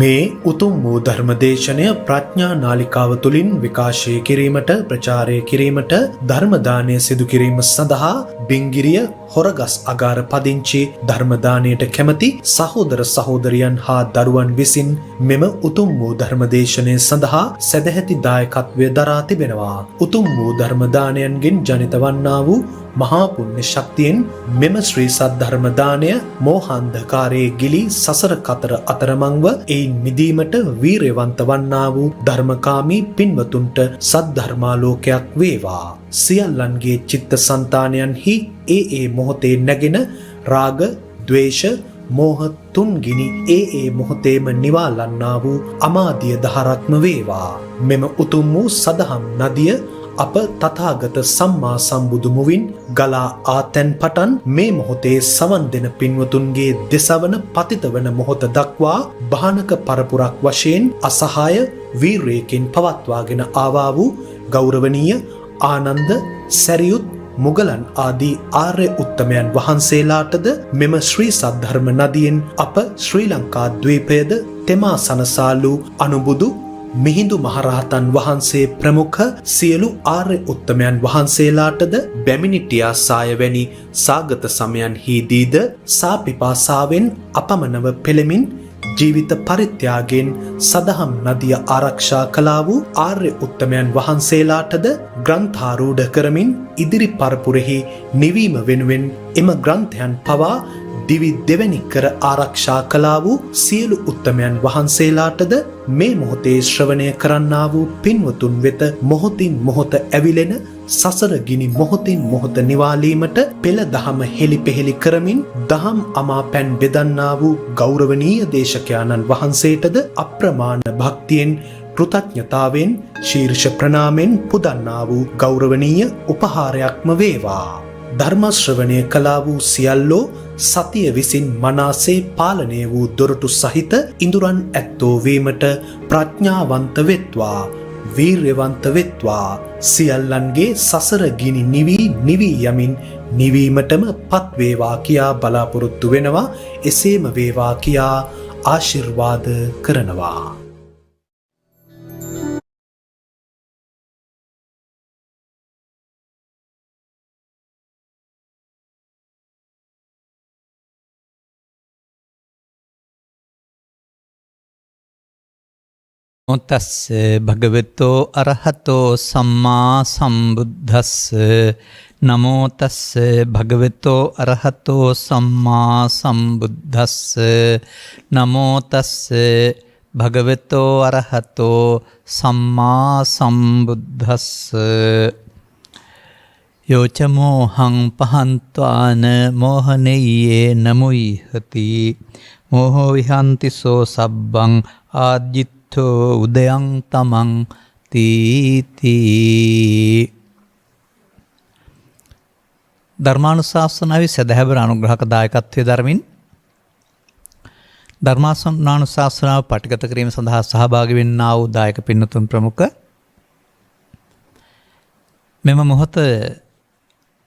මේ උතුම් වූ ධර්මදේශනය ප්‍රඥා නාලිකාව තුළින් විකාශය කිරීමට ප්‍රචාරය කිරීමට ධර්මදානය සිදු කිරීම සඳහා බිංගිරිය හොරගස් අගාර පදිංචි ධර්මදානයට කැමති සහෝදර සහෝදරියන් හා දරුවන් විසින් මෙම උතුම් වූ ධර්මදේශනය සඳහා සැදැහැති දායකත්වය දරා තිබෙනවා. උතුම් වූ ධර්මදානයන්ගෙන් ජනිත වන්නා වූ මහා පුණ්‍ය ශක්තියෙන් මෙම ශ්‍රී සද්ධර්ම දානය මෝහාන්ධකාරයේ ගිලි සසර කතර අතරමංව එයින් මිදීමට වීරයවන්ත වන්නා වූ ධර්මකාමී පින්වතුන්ට සද්ධර්මාලෝකයක් වේවා. සියල්ලන්ගේ චිත්ත සංතානයන්හි ඒ මොහොතේ නැගෙන රාග, ද්වේෂ, මෝහ තුන්ගිනි ඒ මොහොතේම නිවාලන්නා වූ අමාදිය දහරක්ම වේවා. මෙම උතුම් වූ සදහම් නදිය අප තථාගත සම්මා සම්බුදු මුවින් ගලා ආතැන් පටන් මේ මොහොතේ සවන් දෙන පින්වතුන්ගේ දෙසවන පතිත වන මොහොත දක්වා භානක පරපුරක් වශයෙන් අසහාය වීරයකින් පවත්වාගෙන ආවා වූ ගෞරවනීය ආනන්ද සැරියුත් මුගලන් ආදී ආර්ය උත්තමයන් වහන්සේලාටද මෙම ශ්‍රී සද්ධර්ම නදියෙන් අප ශ්‍රී ලංකා ද්වීපයද තෙමා සනසාලු අනුබුදු මිහිඳු මහරහතන් වහන්සේ ප්‍රමුඛ සියලු ආර්ය උත්තමයන් වහන්සේලාටද බැමිණිටියා සාය වැනි සාගත සමයන්හිදීද සාපිපාසාවෙන් අපමණව පෙළමින් ජීවිත පරිත්‍යාගයෙන් සදහම් නදිය ආරක්ෂා කළා වූ ආර්ය උත්තමයන් වහන්සේලාටද ග්‍රන්ථාරූඪ කරමින් ඉදිරි පරපුරෙහි නිවීම වෙනුවෙන් එම ග්‍රන්ථයන් පවා දිවි දෙවැනි කර ආරක්ෂා කළා වූ සියලු උත්තමයන් වහන්සේලාටද මේ මොහොතේ ශ්‍රවණය කරන්නා වූ පින්වතුන් වෙත මොහොතින් මොහොත ඇවිලෙන සසර ගිනි මොහොතින් මොහොත නිවාලීමට පෙළ දහම හෙලිපෙහෙලි කරමින් දහම් අමාපැන් බෙදන්නා වූ ගෞරවනීය දේශකයාණන් වහන්සේටද අප්‍රමාණ භක්තියෙන් කෘතඥතාවෙන් ශීර්ෂ ප්‍රණාමෙන් පුදන්නා වූ ගෞරවනීය උපහාරයක්ම වේවා. ධර්ම ශ්‍රවණය කළා වූ සියල්ලෝ සතිය විසින් මනාසේ පාලනය වූ දොරටු සහිත ඉඳුරන් ඇත්තෝ වීමට ප්‍රඥාවන්ත වෙත්වා, වීර්යවන්ත වෙත්වා. සියල්ලන්ගේ සසර ගිනි නිවී යමින් නිවීමටම පත් වේවා කියා බලාපොරොත්තු වෙනවා. එසේම වේවා කියා ආශිර්වාද කරනවා. තස්ස භගවතෝ අරහතෝ සම්මා සම්බුද්දස්ස නමෝ තස්ස භගවතෝ අරහතෝ සම්මා සම්බුද්දස්ස නමෝ තස්ස භගවතෝ අරහතෝ සම්මා සම්බුද්දස්ස යෝචමෝහං පහන්ත්වාන මෝහනෙය්යේ නමුයිහති මෝහෝ විහන්තිසෝ සබ්බං ආජ්ජිත් උදයං තමං තීති. ධර්මානුශාසනාවේ සදහැවර අනුග්‍රහක දායකත්වයේ දරමින් ධර්මානුශාසනාව පටිගත කිරීම සඳහා සහභාගී වෙන්නා වූ දායක පින්නතුන් ප්‍රමුඛ මෙම මොහොත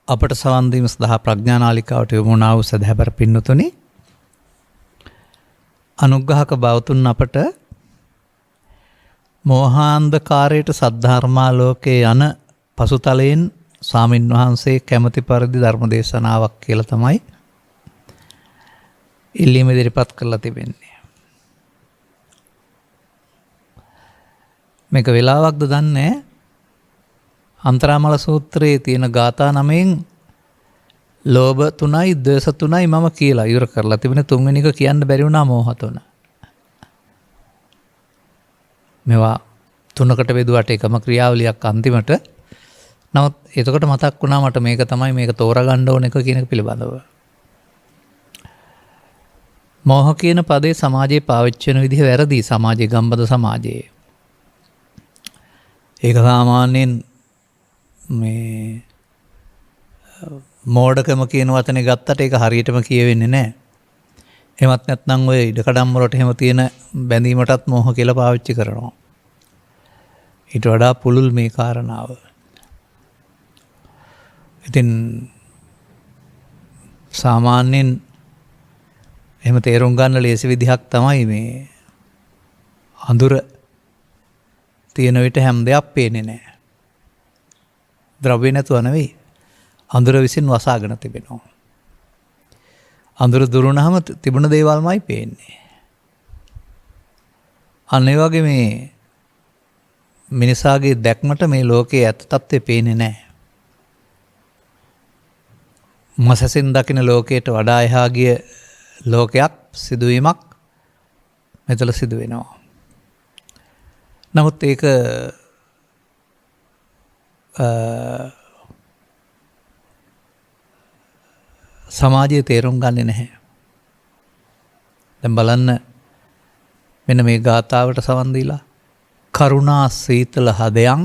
අපට සවන් දීම සඳහා ප්‍රඥානාලිකාවට යොමු වුණා වූ සදහැවර පින්නතුනි, අනුග්‍රහක බවතුන් අපට මෝහාන්ධකාරයට සද්ධර්මාලෝකයේ යන පසුතලයෙන් ස්වාමින් වහන්සේ කැමති පරිදි ධර්ම දේශනාවක් කියලා තමයි ඉල්ලීම ඉදිරිපත් කරලා තිබෙන්නේ. මේක වෙලාවක්ද දන්නේ. අන්තරාමල සූත්‍රයේ තියෙන ගාථා 9න් ලෝභ 3යි ද්වේෂ 3යි මම කියලා ඉවර කරලා තිබෙන තුන්වෙනි එක කියන්න බැරි වුණා මෝහ 3. මේවා තුනකට බෙදුවට එකම ක්‍රියාවලියක් අන්තිමට. නමුත් එතකොට මතක් වුණා මට මේක තමයි මේක තෝරගන්න ඕන එක කියන එක පිළිබඳව. මෝහ කියන පදේ සමාජයේ පාවිච්චි වෙන විදිහ වැරදි. සමාජයේ ගම්බද සමාජයේ. ඒක සාමාන්‍යයෙන් මේ මෝඩකම කියන වචනේ ගත්තට ඒක හරියටම කියවෙන්නේ නැහැ. එහෙමත් නැත්නම් ඔය ඉඩකඩම් වලට එහෙම තියෙන බැඳීමටත් මෝහ කියලා පාවිච්චි කරනවා. ඊට වඩා පුළුල් මේ කාරණාව. ඉතින් සාමාන්‍යයෙන් එහෙම තේරුම් ගන්න ලේසි විදිහක් තමයි මේ අඳුර තියෙන විට හැම දෙයක් පේන්නේ නැහැ. ද්‍රව්‍ය නැතුව නෙවෙයි. අඳුර විසින් වසාගෙන තිබෙනවා. අඳුර දුරුනහම තිබුණ දේවල්මයි පේන්නේ. අන්න ඒ වගේ මේ මිනිසාගේ දැක්මට මේ ලෝකයේ ඇත්ත తත්ත්වය පේන්නේ නැහැ. මසසින් දකින ලෝකයට වඩා එහා ගිය ලෝකයක් සිදුවීමක් මෙතන සිදු වෙනවා. නමුත් ඒක සමාජයේ තේරුම් ගන්නේ නැහැ. දැන් බලන්න මෙන්න මේ ගාථාවට සවන් දීලා කරුණා සීතල හදයන්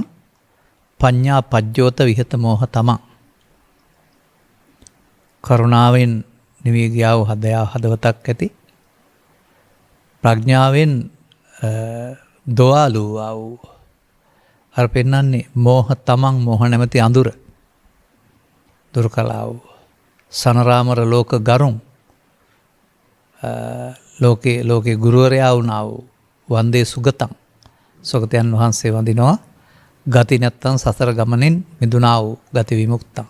පඤ්ඤා පජ්ජෝත විහෙත මෝහ තමං. කරුණාවෙන් නිවී ගියා වූ හදවතක් ඇති ප්‍රඥාවෙන් දොවාලු වූ අර පෙන්නන්නේ මෝහ තමං මෝහ නැමැති අඳුර දුරු කළා වූ සනරාමර ලෝක ගරුන් ලෝකේ ගුරුවරයා වුණා වූ වන්දේ සුගතං සුගතයන් වහන්සේ වඳිනවා ගති නැත්තම් සසර ගමනෙන් මිදුණා වූ ගති විමුක්තං.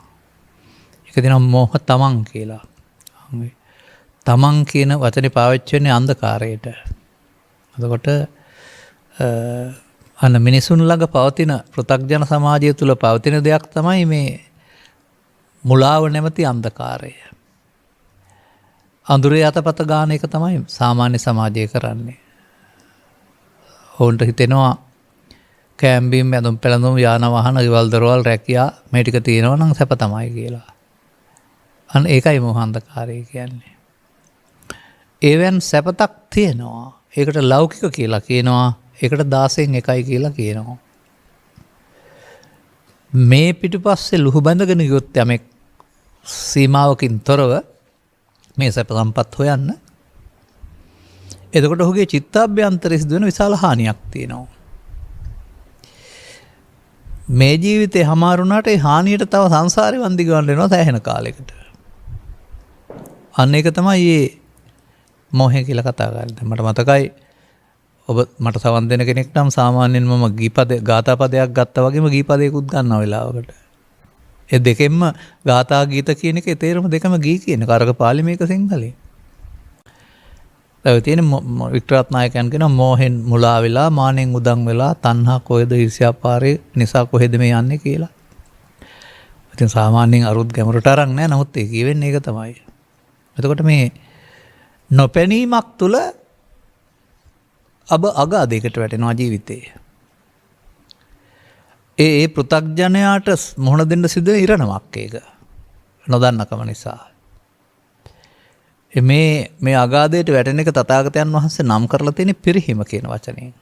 ඒක දෙනවා මෝහ තමං කියලා. තමන් කියන වචනේ පාවිච්චි වෙන්නේ අන්ධකාරයට. එතකොට අන්න මිනිසුන් ළඟ පවතින පෘථග්ජන සමාජය තුළ පවතින දෙයක් තමයි මේ මුලාව නැමැති අන්ධකාරය. අඳුරේ අතපත ගාන එක තමයි සාමාන්‍ය සමාජය කරන්නේ. ඔවුන්ට හිතෙනවා කෑම්බීම් ඇඳුම් පැළඳුම් යාන වාහන ගෙවල් දොරවල් රැකියා මේ ටික තියෙනවා නම් සැප තමයි කියලා. අන්න ඒකයි මෝහ අන්ධකාරය කියන්නේ. ඒවෙන් සැපතක් තියෙනවා. ඒකට ලෞකික කියලා කියනවා. ඒකට 16න් එකයි කියලා කියනවා. මේ පිටුපස්සේ ලුහු බැඳගෙන ගියොත් යමෙක් සීමාවකින් තොරව මේ සැප සම්පත් හොයන්න. එතකොට ඔහුගේ චිත්තාභ්‍යන්තරයේ සිදුවෙන විශාල හානියක් තියෙනවා. මේ ජීවිතේ හමාරුණාට ඒ හානියට තව සංසාරේ වන්දි ගන්න වෙනවා සෑහෙන කාලයකට. අන්න ඒක තමයි මේ මොහේ කියලා කතා කරන්නේ. මට මතකයි ඔබ මට සවන් දෙන කෙනෙක් නම් සාමාන්‍යයෙන් මම ගාථා පදයක් ගත්තා වගේම ගීපදයකුත් ගන්නවා වෙලාවකට. ඒ දෙකෙන්ම ගාථා ගීත කියන එකේ තේරුම දෙකම ගී කියන කරක පාලි මේක සිංහලේ. ඒ තියෙන වික්ටරත් නායකයන් කියන මොහෙන් මුලා වෙලා මානෙන් උදන් වෙලා තණ්හා කොහෙද ඊර්ෂ්‍යාපාරේ නිසා කොහෙද මේ යන්නේ කියලා. ඉතින් සාමාන්‍යයෙන් අරුත් ගැඹුරට අරන් නැහැ. නමුත් ඒ කියවෙන්නේ ඒක තමයි. එතකොට මේ නොපැනීමක් තුළ අගාධයකට වැටෙනවා ජීවිතේ. ඒ පෘථග්ජනයාට මොහොන දෙන්න සිදුවෙන ඉරණමක් ඒක. නොදන්නකම නිසා. මේ අගාධයට වැටෙන එක තථාගතයන් වහන්සේ නම් කරලා තියෙන පිරිහීම කියන වචනයෙන්.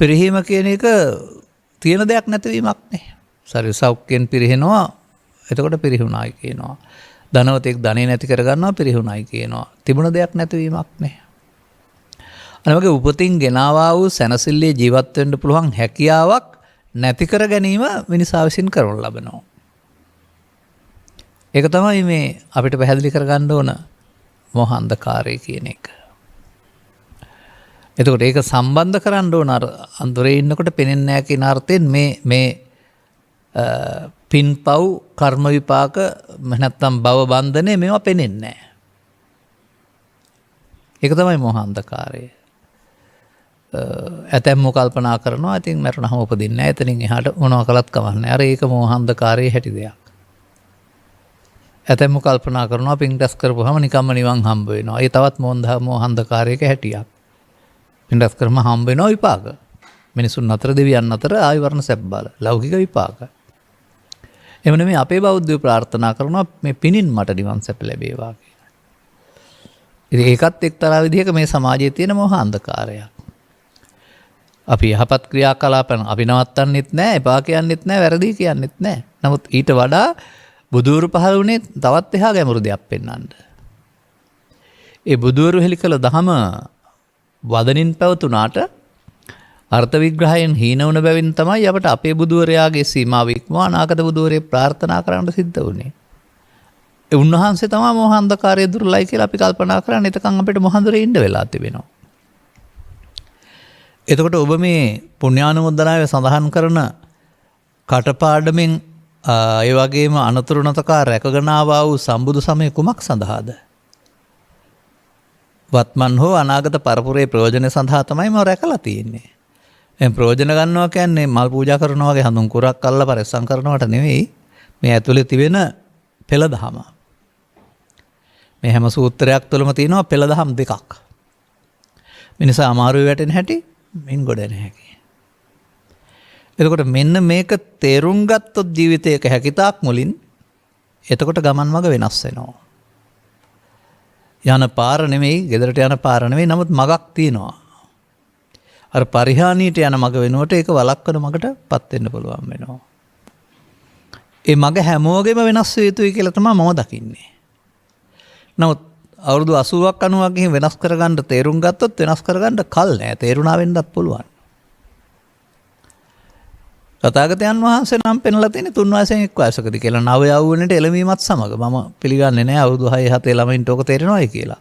පිරිහීම කියන එක තියෙන දෙයක් නැතිවීමක් නේ. ශරීර සෞඛ්‍යයෙන් පිරිහෙනවා. එතකොට පිරිහුණායි කියනවා. ධනවතෙක් ධනෙ නැති කරගන්නවා පිරිහුණායි කියනවා. තිබුණ දෙයක් නැතිවීමක් නේ. අනිවාර්යයෙන් උපතින් ගෙනාවා වූ සැනසෙල්ලේ ජීවත් වෙන්න පුළුවන් හැකියාවක් නැති කර ගැනීම මිනිසා විසින් කරනු ලබනවා. ඒක තමයි මේ අපිට පැහැදිලි කරගන්න ඕන මෝහ අන්ධකාරය කියන එක. එතකොට ඒක සම්බන්ධ කරන්න ඕන අර අඳුරේ ඉන්නකොට පෙනෙන්නේ නැහැ කියන අර්ථයෙන් මේ පින්පව් කර්ම විපාක නැත්නම් භව බන්ධනේ මේවා පෙනෙන්නේ නැහැ. ඒක තමයි මෝහ අන්ධකාරය. ඇතැම්ම කල්පනා කරනවා ඉතින් මරණම උපදින්නේ නැහැ. එතනින් එහාට මොනවා කළත් කමන්නේ. අර ඒක මෝහ අන්ධකාරයේ හැටි දෙයක්. ඇතැම්ම කල්පනා කරනවා පින් රැස් කරපුවාම නිකම්ම නිවන් හම්බ වෙනවා. ඒ තවත් මෝහ අන්ධකාරයක හැටියක්. පින් රැස් කරම හම්බ වෙනවා විපාක. මිනිසුන් අතර දෙවියන් අතර ආයි වර්ණ සැප බල. ලෞකික විපාක. එමෙන්න මේ අපේ බෞද්ධයෝ ප්‍රාර්ථනා කරනවා මේ පිනින් මට නිවන් සැප ලැබේවා කියලා. ඉතින් ඒකත් එක්තරා විදිහක මේ සමාජයේ තියෙන මෝහ අන්ධකාරයක්. අපි යහපත් ක්‍රියාකලාපන අපි නවත්තන්නෙත් නැහැ, එපා කියන්නෙත් නැහැ, වැරදි කියන්නෙත් නැහැ. නමුත් ඊට වඩා බුදුවරු පහළ වුණේ තවත් එහා ගැඹුරු දෙයක් පෙන්වන්න. ඒ බුදුවරු හෙළි කළ දහම වදනින් පැවතුනාට අර්ථ විග්‍රහයෙන් හීන වුණ බැවින් තමයි අපට අපේ බුදුවරයාගේ සීමාව ඉක්මවා අනාගත බුදුවරේ ප්‍රාර්ථනා කරන්න සිද්ධ වුණේ. ඒ උන්වහන්සේ තමයි මෝහ අන්ධකාරය දුර්ලයි කියලා අපි කල්පනා කරන්නේ. එතකන් අපිට මොහඳුරේ ඉන්න වෙලා තිබෙනවා. එතකොට ඔබ මේ පුණ්‍යානුමෝදනාවේ සඳහන් කරන කටපාඩමින් ඒ වගේම අනතුරු නැතකා රැකගෙන ආවා වූ සම්බුදු සමය කුමක් සඳහාද? වත්මන් හෝ අනාගත පරපුරේ ප්‍රයෝජන සඳහා තමයි මම රැකලා තියෙන්නේ. එම් ප්‍රයෝජන ගන්නවා කියන්නේ මල් පූජා කරනවා වගේ හඳුන් කුරක් අල්ලලා පරිස්සම් කරනවට නෙවෙයි. මේ ඇතුලේ තිබෙන පෙළ දහම. මේ හැම සූත්‍රයක් තුළම තියෙනවා පෙළ දහම් දෙකක්. මිනිසා අමාරුවේ වැටෙන හැටි මින් ගොඩ එන හැටි. එතකොට මෙන්න මේක තේරුම් ගත්තොත් ජීවිතයක හැකිතාක් මුලින් එතකොට ගමන් මඟ වෙනස් වෙනවා. යන පාර නෙමෙයි, ගෙදරට යන පාර නෙමෙයි, නමුත් මගක් තියෙනවා. අර පරිහානියට යන මඟ වෙනුවට ඒක වළක්වන මඟටපත් වෙන්න පුළුවන් වෙනවා. ඒ මඟ හැමෝගෙම වෙනස් වෙ යුතුයි කියලා තමයි මම දකින්නේ. නමුත් අවුරුදු 80ක් 90ක් ගිහින් වෙනස් කරගන්න තේරුම් ගත්තොත් වෙනස් කරගන්න කල් නෑ. තේරුණා වෙන්නත් පුළුවන්. තථාගතයන් වහන්සේ නම් පෙන්ලා තියෙන්නේ 3 වයසෙන් 1 වයසකදී කියලා. නව යෞවනයේ එළවීමත් සමග මම පිළිගන්නේ නෑ අවුරුදු 6 7 ළමයින්ට ඕක තේරෙනවයි කියලා.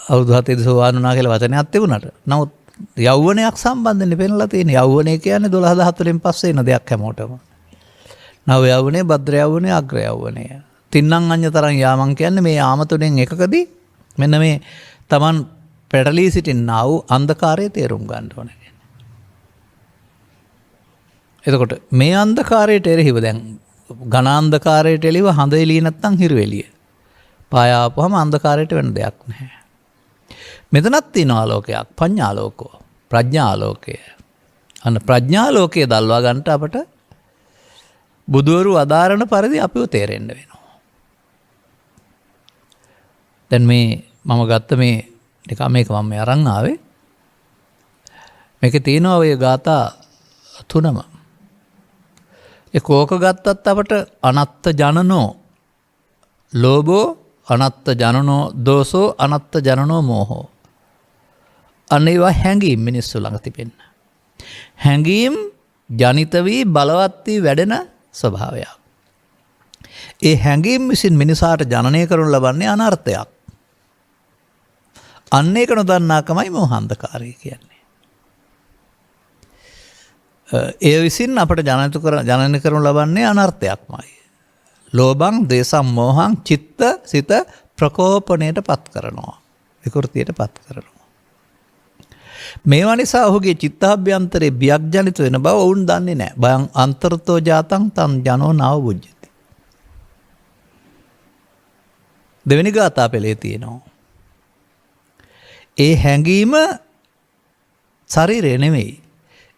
අවුරුදු 7 දී සෝවාන් වුණා කියලා වචනයක් තිබුණාට. නමුත් යෞවනයක් සම්බන්ධයෙන් පෙන්ලා තියෙන්නේ. යෞවනය කියන්නේ 12 14න් පස්සේ එන දෙයක් හැමෝටම. නව යෞවනය, භද්‍ර යෞවනය, අග්‍ර යෞවනය. තින්නම් අඤ්‍යතරං යාමන් කියන්නේ මේ යාම තුනෙන් එකකදී මෙන්න මේ Taman පැටලී සිටින්නා වූ අන්ධකාරයේ තේරුම් ගන්න ඕනේ. එතකොට මේ අන්ධකාරයට එරෙහිව දැන් ඝන අන්ධකාරයට එළිව හඳ එළිය නැත්තම් හිරු එළිය. පායාපුවම අන්ධකාරයට වෙන දෙයක් නැහැ. මෙතනත් තියෙන ආලෝකයක් පඤ්ඤාලෝකෝ ප්‍රඥාලෝකය. අන්න ප්‍රඥාලෝකයේ දල්වා ගන්නට අපට බුදුවරු අදාරණ පරිදි අපිව තේරෙන්න වෙනවා. දැන් මේ මම ගත්ත මේ ටික මේක මම අරන් ආවේ. මේකේ තියෙනවා ඔය ગાථා තුනම. ඒ කෝක ගත්තත් අපට අනත්ත ජනනෝ ලෝභෝ අනත්ත ජනනෝ දෝසෝ අනත්ත ජනනෝ මෝහෝ. අනේවා හැඟීම් මිනිස්සු ළඟ තිබෙන්න. හැඟීම් ජනිත වී බලවත් වී වැඩෙන ස්වභාවයක්. ඒ හැඟීම් විසින් මිනිසාට ජනනය කරනු ලබන්නේ අනර්ථයක්. අන්න ඒක නොදන්නාකමයි මෝහාන්ධකාරය කියන්නේ. ඒ විසින් අපට ජනනය කරනු ලබන්නේ අනර්ථයක්මයි. ලෝභං දේසම් මෝහං චිත්ත සිත ප්‍රකෝපණයට පත් කරනවා. විකෘතියට පත් කරනවා. මේවා නිසා ඔහුගේ චිත්තාභ්‍යන්තරේ බියක් ජනිත වෙන බව ඔවුන් දන්නේ නැහැ. බයං අන්තරතෝ ජාතං තං ජනෝ නාව බුජ්ජති. දෙවෙනි ගාථා පෙළේ තියෙනවා. ඒ හැඟීම ශරීරය නෙමෙයි.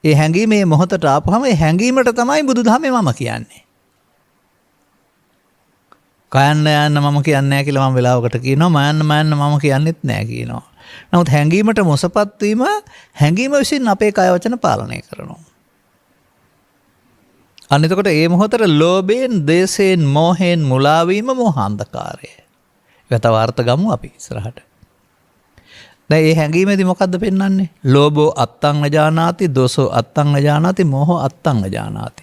ඒ හැඟීම මේ මොහොතට ආපුවම ඒ හැඟීමට තමයි බුදුදහමේ මම කියන්නේ. කයන්න යන්න මම කියන්නේ නැහැ කියලා මම වෙලාවකට කියනවා. මයන්න මම කියන්නෙත් නැහැ කියනවා. නමුත් හැඟීමට මොසපත් වීම හැඟීම විසින් අපේ කය වචන පාලනය කරනවා. අන්න එතකොට මේ මොහොතට ලෝභයෙන්, දේශයෙන්, මෝහයෙන් මුලා වීම මෝහාන්ධකාරය. ඒක තව අර්ථ ගමු අපි ඉස්සරහට. දැන් මේ හැඟීමේදී මොකද්ද පෙන්වන්නේ? ලෝභෝ අත්තං නජානාති, දෝසෝ අත්තං නජානාති, මෝහෝ අත්තං නජානාති.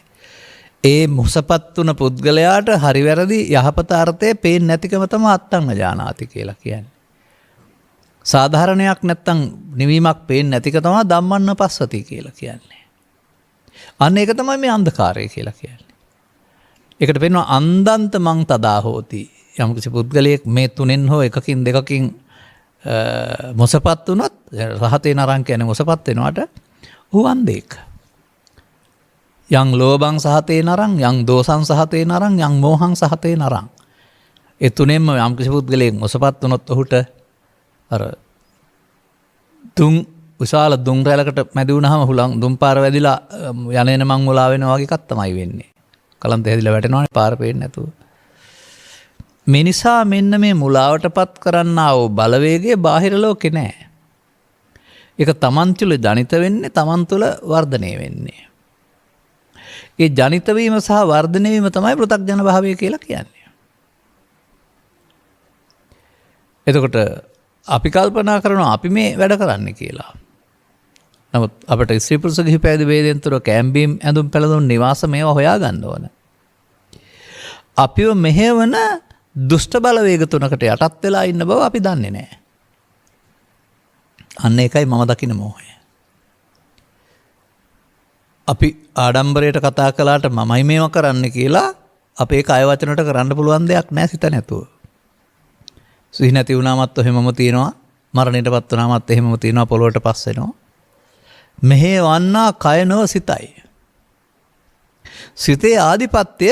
ඒ මොසපත් තුන පුද්ගලයාට හරි වැරදි යහපත අර්ථය පේන්නේ නැතිකම තමයි අත්තං නජානාති කියලා කියන්නේ. සාධාරණයක් නැත්තම් නිවීමක් පේන්නේ නැතික තමයි ධම්මන්න පස්සති කියලා කියන්නේ. අන්න ඒක තමයි මේ අන්ධකාරය කියලා කියන්නේ. ඒකට පෙන්වනවා අන්දන්ත මං තදා හෝති. යම් කිසි පුද්ගලයෙක් මේ තුනෙන් හෝ එකකින් දෙකකින් මොසපත් වුණොත් රහතේ නරං කියන්නේ මොසපත් වෙනවට ඌ අන්ධෙක්. යං ලෝභං සහතේ නරං, යං දෝසං සහතේ නරං, යං මෝහං සහතේ නරං. ඒ තුනෙන්ම යම් කිසි පුද්ගලයෙක් මොසපත් වුණොත් ඔහුට අර දුම් විශාල දුම් රැලකට මැදි වුණාම හුලං දුම් පාර වැදිලා යන්නේන මං මුලා වෙනවා වගේ එකක් තමයි වෙන්නේ. කලන්ත හැදිලා වැටෙනවානේ පාර පේන්නේ නැතුව. මේ නිසා මෙන්න මේ මුලාවටපත් කරන්නා වූ බලවේගය බාහිර ලෝකේ නැහැ. ඒක තමන් තුළ ජනිත වෙන්නේ, තමන් තුළ වර්ධනය වෙන්නේ. ඒ ජනිත වීම සහ වර්ධනය වීම තමයි පෘථග්ජන භාවය කියලා කියන්නේ. එතකොට අපි කල්පනා කරනවා අපි මේ වැඩ කරන්නේ කියලා. නමුත් අපිට ස්ත්‍රී පුරුෂ ගිහි පැවිදි ભેදයෙන් තොර කැම්බීම් ඇඳුම් පැළඳුම් නිවාස මේවා හොයාගන්න ඕන. අපිව මෙහෙවන දුෂ්ට බලවේග තුනකට යටත් වෙලා ඉන්න බව අපි දන්නේ නැහැ. අන්න ඒකයි මම දකින මෝහය. අපි ආඩම්බරයට කතා කළාට මමයි මේව කරන්න කියලා අපේ කය වචනට කරන්න පුළුවන් දෙයක් නැහැ සිත නැතුව. සිහි නැති වුණාමත් එහෙමම තියෙනවා, මරණයටපත් වුණාමත් එහෙමම තියෙනවා, පොළොවට පස් වෙනවා. මෙහෙ වන්නා කය නොව සිතයි. සිතේ ආධිපත්‍ය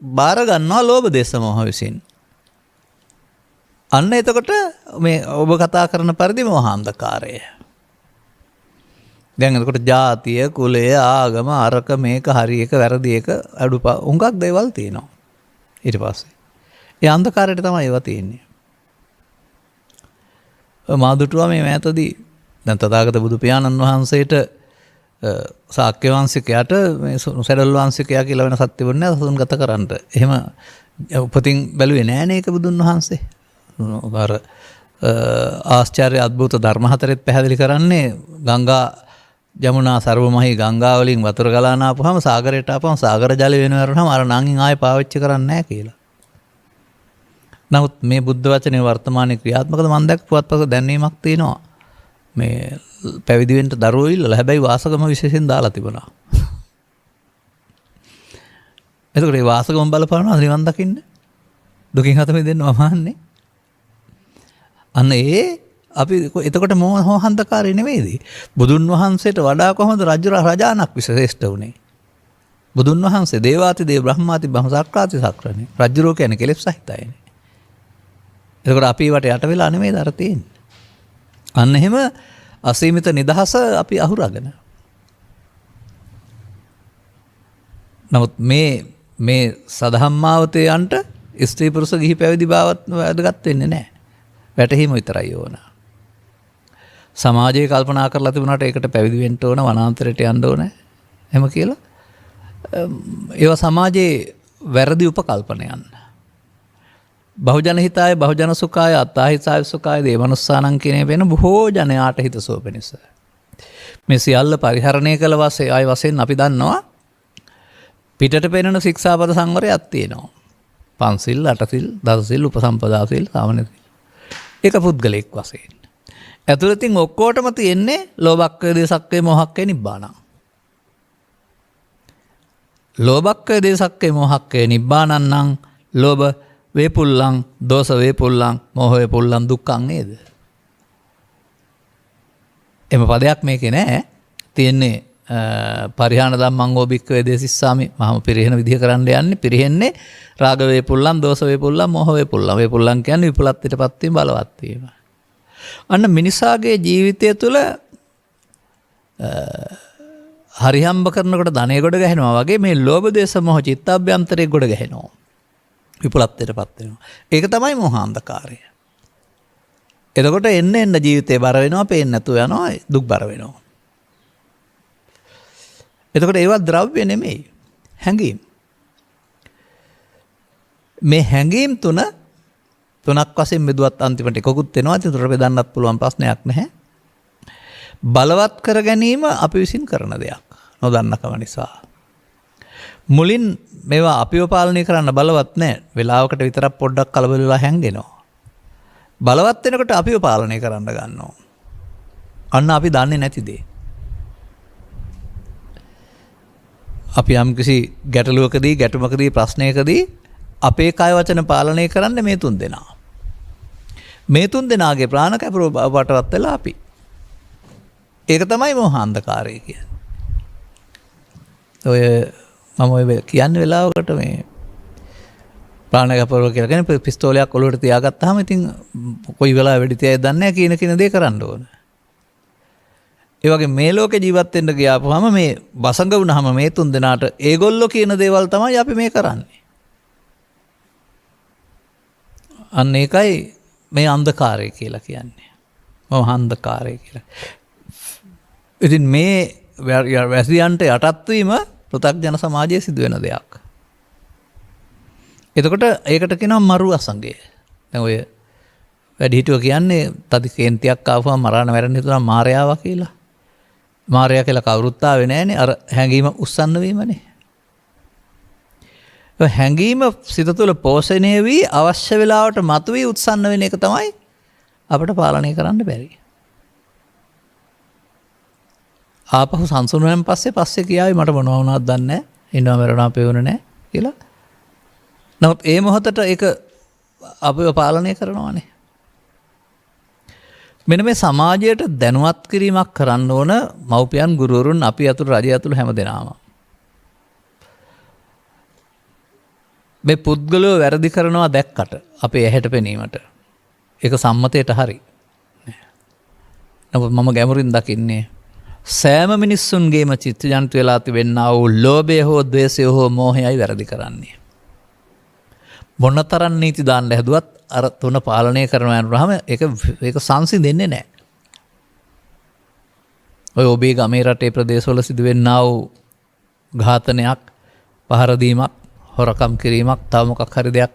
බාර ගන්නවා ලෝභ දේශ මොහ විසින්. අන්න එතකොට මේ ඔබ කතා කරන පරිදි මෝහාන්ධකාරය. දැන් එතකොට ජාතිය, කුලය, ආගම, අරක මේක හරි එක වැරදි එක හුඟක් දේවල් තියෙනවා. ඊට පස්සේ ඒ අන්ධකාරයට තමයි ඒවා තියෙන්නේ. මාදුටුවා මේ මෑතදී දැන් තථාගත බුදු පියාණන් වහන්සේට ශාක්‍ය වංශිකයාට මේ සැඩල් වංශිකයා කියලා වෙන සත්‍ය වුණේ නැහැ සසුන් ගත කරන්න. එහෙම උපතින් බැලුවේ නෑනේ ඒක බුදුන් වහන්සේ. අර ආශ්චර්ය අద్భుත ධර්ම හතරෙත් පැහැදිලි කරන්නේ ගංගා යමුනා සර්වමහී ගංගා වලින් වතුර ගලාන ආපුවාම සාගරයට ආපුවාම සාගර ජලය වෙනව වරුනම අර නංගින් ආයෙ පාවිච්චි කරන්නේ නැහැ කියලා. නමුත් මේ බුද්ධ වචනේ වර්තමානයේ ක්‍රියාත්මකද මම දැක්ක පුවත්පත දැන්වීමක් තියෙනවා. මේ පැවිදි වෙන්න දරුවෝ ඉල්ලලා හැබැයි වාසගම විශේෂයෙන් දාලා තිබුණා. එතකොට මේ වාසගම බලපානවා නිවන් දකින්න. දුකින් හත මිදෙන්න වමහන්නේ. අන්න ඒ අපි එතකොට මෝහාන්ධකාරය නෙමෙයිද? බුදුන් වහන්සේට වඩා කොහොමද රජාණක් විශේෂ්ඨ වුණේ? බුදුන් වහන්සේ දේවාති දේව බ්‍රහ්මාති බ්‍රහ්ම සක්‍රාති සක්‍රනේ. රජුරෝ කියන්නේ කෙලෙස් සහිතයිනේ. එතකොට අපි වට යට වෙලා නෙමෙයිද අර තියෙන්නේ. අන්න එහෙම අසීමිත නිදහස අපි අහුරගෙන. නමුත් මේ සදහම්මාවතයන්ට ස්ත්‍රී පුරුෂ ගිහි පැවිදි බවත් වැදගත් වෙන්නේ නැහැ. වැටහීම විතරයි ඕන. සමාජයේ කල්පනා කරලා තිබුණාට ඒකට පැවිදි වෙන්න ඕන, වනාන්තරයට යන්න ඕන. එහෙම කියලා. ඒවා සමාජයේ වැරදි උපකල්පනයන්. බහුජන හිතාය බහුජන සුඛාය අත්තාහිතාය සුඛාය දේවනුස්සානං කියන වෙන බොහෝ ජනයාට හිතසුව පිණිස. මේ සියල්ල පරිහරණය කළ වශයෙන් අපි දන්නවා පිටට පෙනෙන ශික්ෂාපද සංවරයක් තියෙනවා. පන්සිල්, අටසිල්, දසසිල්, උපසම්පදාසිල්, සාමනසිල්. ඒක පුද්ගලෙක් වශයෙන්. ඇතුළතින් ඔක්කොටම තියෙන්නේ ලෝභක්ඛය, දේසක්ඛය, මෝහක්ඛය, නිබ්බාන. ලෝභක්ඛය, දේසක්ඛය, මෝහක්ඛය, නිබ්බානං නම් ලෝභ වේපුල්ලං, දෝෂ වේපුල්ලං, මෝහ වේපුල්ලං දුක්ඛං නේද? එම පදයක් මේකේ නෑ. තියෙන්නේ පරිහාන ධම්මං ඕබික්ඛවේ දේසිස්සාමි මහම පිරිහෙන විදිහ කරන්න යන්නේ. පිරිහෙන්නේ රාග වේපුල්ලං, දෝෂ වේපුල්ලං, මෝහ වේපුල්ලං. වේපුල්ලං කියන්නේ විපලත්තිටපත් වීම, බලවත් වීම. අන්න මිනිසාගේ ජීවිතය තුළ හරිහම්බ කරනකොට ධනය ගොඩ ගැහෙනවා වගේ මේ ලෝභ දේශ මොහ චිත්තාභ්‍යන්තරයේ ගොඩ ගැහෙනවා. විපලත්වයට පත් වෙනවා. ඒක තමයි මෝහාන්ධකාරය. එතකොට එන්න ජීවිතේ බර වෙනවා, පේන්නේ නැතුව යනවා, දුක් බර වෙනවා. එතකොට ඒවා ද්‍රව්‍ය නෙමෙයි, හැඟීම්. මේ හැඟීම් තුනක් වශයෙන් බෙදුවත් අන්තිමට එකකුත් වෙනවා. ඒතර බෙදන්නත් පුළුවන් ප්‍රශ්නයක් නැහැ. බලවත් කර ගැනීම අපි විසින් කරන දෙයක් නොදන්නකම නිසා. මුලින් මේවා අපිව පාලනය කරන්න බලවත් නැහැ. වෙලාවකට විතරක් පොඩ්ඩක් කලබල වෙලා හැංගෙනවා. බලවත් වෙනකොට අපිව පාලනය කරන්න ගන්නවා. අන්න අපි දන්නේ නැති දේ. අපි යම්කිසි ගැටලුවකදී, ගැටුමකදී, ප්‍රශ්නයකදී අපේ කය වචන පාලනය කරන්න මේ තුන් දෙනා. මේ තුන් දෙනාගේ ප්‍රාණ කැපුව වටවත් වෙලා අපි. ඒක තමයි මෝහාන්ධකාරය කියන්නේ. මම ඔය කියන්නේ වෙලාවකට මේ ප්‍රාණ කැපුව කියලා කියන්නේ පිස්තෝලයක් ඔලුවට තියාගත්තාම ඉතින් කොයි වෙලාවෙ වෙඩි තියයිද දන්නේ නැහැ කියන දේ කරන්න ඕන. ඒ වගේ මේ ලෝකේ ජීවත් වෙන්න ගියාපුවාම මේ වසඟ වුණාම මේ තුන් දෙනාට ඒගොල්ලෝ කියන දේවල් තමයි අපි මේ කරන්නේ. අන්න ඒකයි මේ අන්ධකාරය කියලා කියන්නේ. මෝහාන්ධකාරය කියලා. ඉතින් මේ වැසියන්ට යටත් වීම පෘථග්ජන සමාජයේ සිදුවෙන දෙයක්. එතකොට ඒකට කියනවා මරු අසංගය. දැන් ඔය වැඩිහිටියෝ කියන්නේ තදි කේන්තියක් ආවම මරාණ මැරෙන්න හිතනවා මායාවා කියලා. මායාව කියලා කවුරුත් ආවේ නැහනේ. අර හැඟීම උස්සන්න වීමනේ. ඒ හැඟීම සිත තුළ පෝෂණය වී අවශ්‍ය වෙලාවට මතුවී උත්සන්න වෙන එක තමයි අපිට පාලනය කරන්න බැරි. ආපහු සංසුන්වයෙන් පස්සේ කියාවි මට මොනවා වුණාද දන්නේ නැහැ. ඉන්නවා මරණා පෙවුනේ නැහැ කියලා. නමුත් ඒ මොහොතට ඒක අපිව පාලනය කරනවානේ. මෙන්න මේ සමාජයට දැනුවත් කිරීමක් කරන්න ඕන මව්පියන් ගුරුවරුන් අපි අතුළු රජය අතුළු හැමදෙනාම. මේ පුද්ගලයෝ වැරදි කරනවා දැක්කට අපේ ඇහැට පෙනීමට ඒක සම්මතයට හරි. නමුත් මම ගැඹුරින් දකින්නේ සෑම මිනිස්සුන්ගේම චිත්තජනිත වෙලා තිබෙනා වූ ලෝභය හෝ ද්වේෂය හෝ මෝහයයි වැරදි කරන්නේ. මොනතරම් නීති දාන්න හැදුවත් අර තුන පාලනය කරනවා යනවාම ඒක සංසිඳෙන්නේ නැහැ. ඔය ඔබේ ගමේ රටේ ප්‍රදේශවල සිදුවෙනා වූ ඝාතනයක්, පහර දීමක්, හොරකම් කිරීමක්, තව මොකක් හරි දෙයක්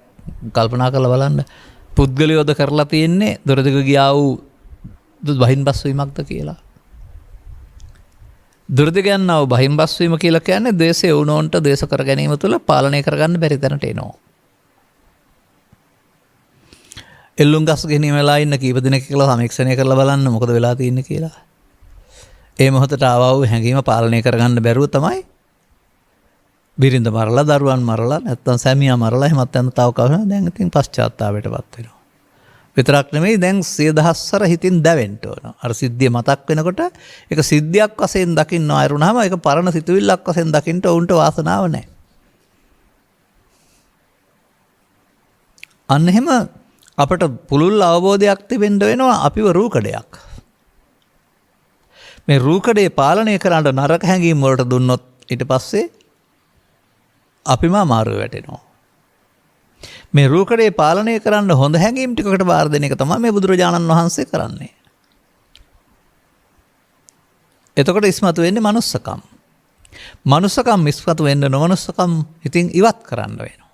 කල්පනා කරලා බලන්න. පුද්ගලයෝද කරලා තියෙන්නේ දොරදිග ගියා වූ බහින් බස් වීමක්ද කියලා. දුරදිග යනවා වූ බහින් බස් වීම කියලා කියන්නේ ද්වේෂය වුණොන්ට ද්වේෂ කර ගැනීම තුළ පාලනය කරගන්න බැරි තැනට එනවා. එල්ලුම් ගස් ගෙනීම වෙලා ඉන්න කීප දිනක කියලා සමීක්ෂණය කරලා බලන්න මොකද වෙලා තියෙන්නේ කියලා. ඒ මොහොතට ආවා වූ හැඟීම පාලනය කරගන්න බැරුව තමයි බිරිඳ මරලා, දරුවන් මරලා, නැත්තම් සැමියා මරලා එහෙමත් යන තව කවුරුහරි දැන් ඉතින් පශ්චාත්තාපයටපත් වෙනවා. විතරක් නෙමෙයි දැන් 100,000 හිතින් දැවෙන්න ඕන. අර සිද්ධිය මතක් වෙනකොට ඒක සිද්ධියක් වශයෙන් දකින්න ආරුණාම ඒක පරණ සිතුවිල්ලක් වශයෙන් දකින්න උන්ට වාසනාව නැහැ. අන්න එහෙම අපට පුළුල් අවබෝධයක් තිබෙන්න වෙනවා අපිව රූකඩයක්. මේ රූකඩේ පාලනය කරන්න නරක හැඟීම් වලට දුන්නොත් ඊට පස්සේ අපිම අමාරුව වැටෙනවා. මේ රූකඩේ පාලනය කරන්න හොඳ හැඟීම් ටිකකට බාර දෙන එක තමයි මේ බුදුරජාණන් වහන්සේ කරන්නේ. එතකොට ඉස්මතු වෙන්නේ manussකම්. manussකම් ඉස්මතු වෙන්න නොමනුස්සකම් ඉතින් ඉවත් කරන්න වෙනවා.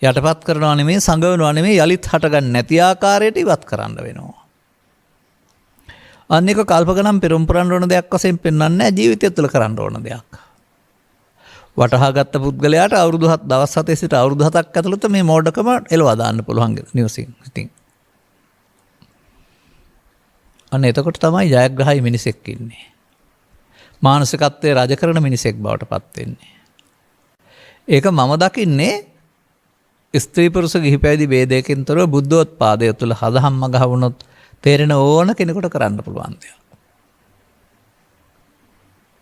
යටපත් කරනවා නෙමෙයි, සංගවනවා නෙමෙයි, යලිත් හටගන්න නැති ආකාරයට ඉවත් කරන්න වෙනවා. අන්න එක කල්පගණන් පෙරම් පුරන්න ඕන දෙයක් වශයෙන් පෙන්වන්නේ නැහැ, ජීවිතය තුළ කරන්න ඕන දෙයක්. වටහාගත්ත පුද්ගලයාට අවුරුදු 7 දවස් 7 සිට අවුරුදු 7ක් ඇතුළත මේ මෝඩකම එලවා දාන්න පුළුවන් නිවසින්. ඉතින් අන්න එතකොට තමයි ජයග්‍රහයි මිනිසෙක් ඉන්නේ. මානසිකත්වයේ රජ කරන මිනිසෙක් බවට පත් වෙන්නේ. ඒක මම දකින්නේ ස්ත්‍රී පුරුෂ ගිහි පැවිදි ભેදයකින් තොරව බුද්ධෝත්පාදය තුළ හදහම් මග වුණොත් තේරෙන ඕන කෙනෙකුට කරන්න පුළුවන් දෙයක්.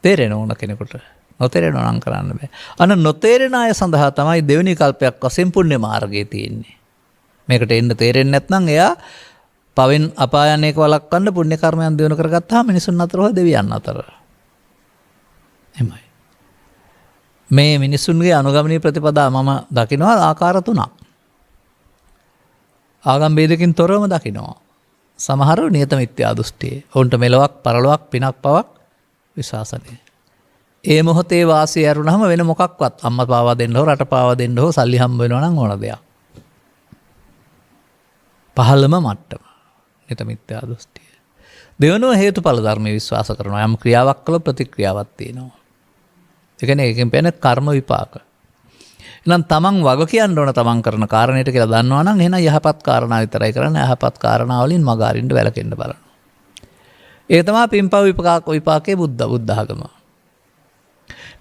තේරෙන ඕන කෙනෙකුට. නොතේරෙනවා නම් කරන්න බෑ. අන්න නොතේරෙන අය සඳහා තමයි දෙවෙනි කල්පයක් වශයෙන් පුණ්‍ය මාර්ගයේ තියෙන්නේ. මේකට එන්න තේරෙන්නේ නැත්නම් එයා පවෙන් අපායන්නේක වළක්වන්න පුණ්‍ය කර්මයන් දිනු කරගත්තාම මිනිසුන් අතර හෝ දෙවියන් අතර. එමය. මේ මිනිසුන්ගේ අනුගමනීය ප්‍රතිපදා මම දකිනවා ආකාර 3ක්. ආගම් ભેදකින් තොරවම දකිනවා. සමහරව නියත මිත්‍යා දෘෂ්ටිය. ඔවුන්ට මෙලොවක් පරලොවක් පිනක් පවක් විශ්වාසනේ. ඒ මොහොතේ වාසිය ඇරුණාම වෙන මොකක්වත් අම්මා පාවා දෙන්න හෝ රට පාවා දෙන්න හෝ සල්ලි හම්බ වෙනවා නම් ඕන දෙයක්. පහළම මට්ටම. නියත මිත්‍යා දෘෂ්ටිය. දෙවනුව හේතුඵල ධර්මයේ විශ්වාස කරනවා. යම් ක්‍රියාවක් කළොත් ප්‍රතික්‍රියාවක් තියෙනවා. ඒ කියන්නේ ඒකෙන් පෙනෙන කර්ම විපාක. එහෙනම් තමන් වග කියන්න ඕන තමන් කරන කාරණේට කියලා දන්නවා නම් එහෙනම් යහපත් කාරණා විතරයි කරන්නේ. යහපත් කාරණා වලින් මග අරින්න වැළකෙන්න බලනවා. ඒක තමයි පින්පව් විපාකයේ බුද්ධ ආගම.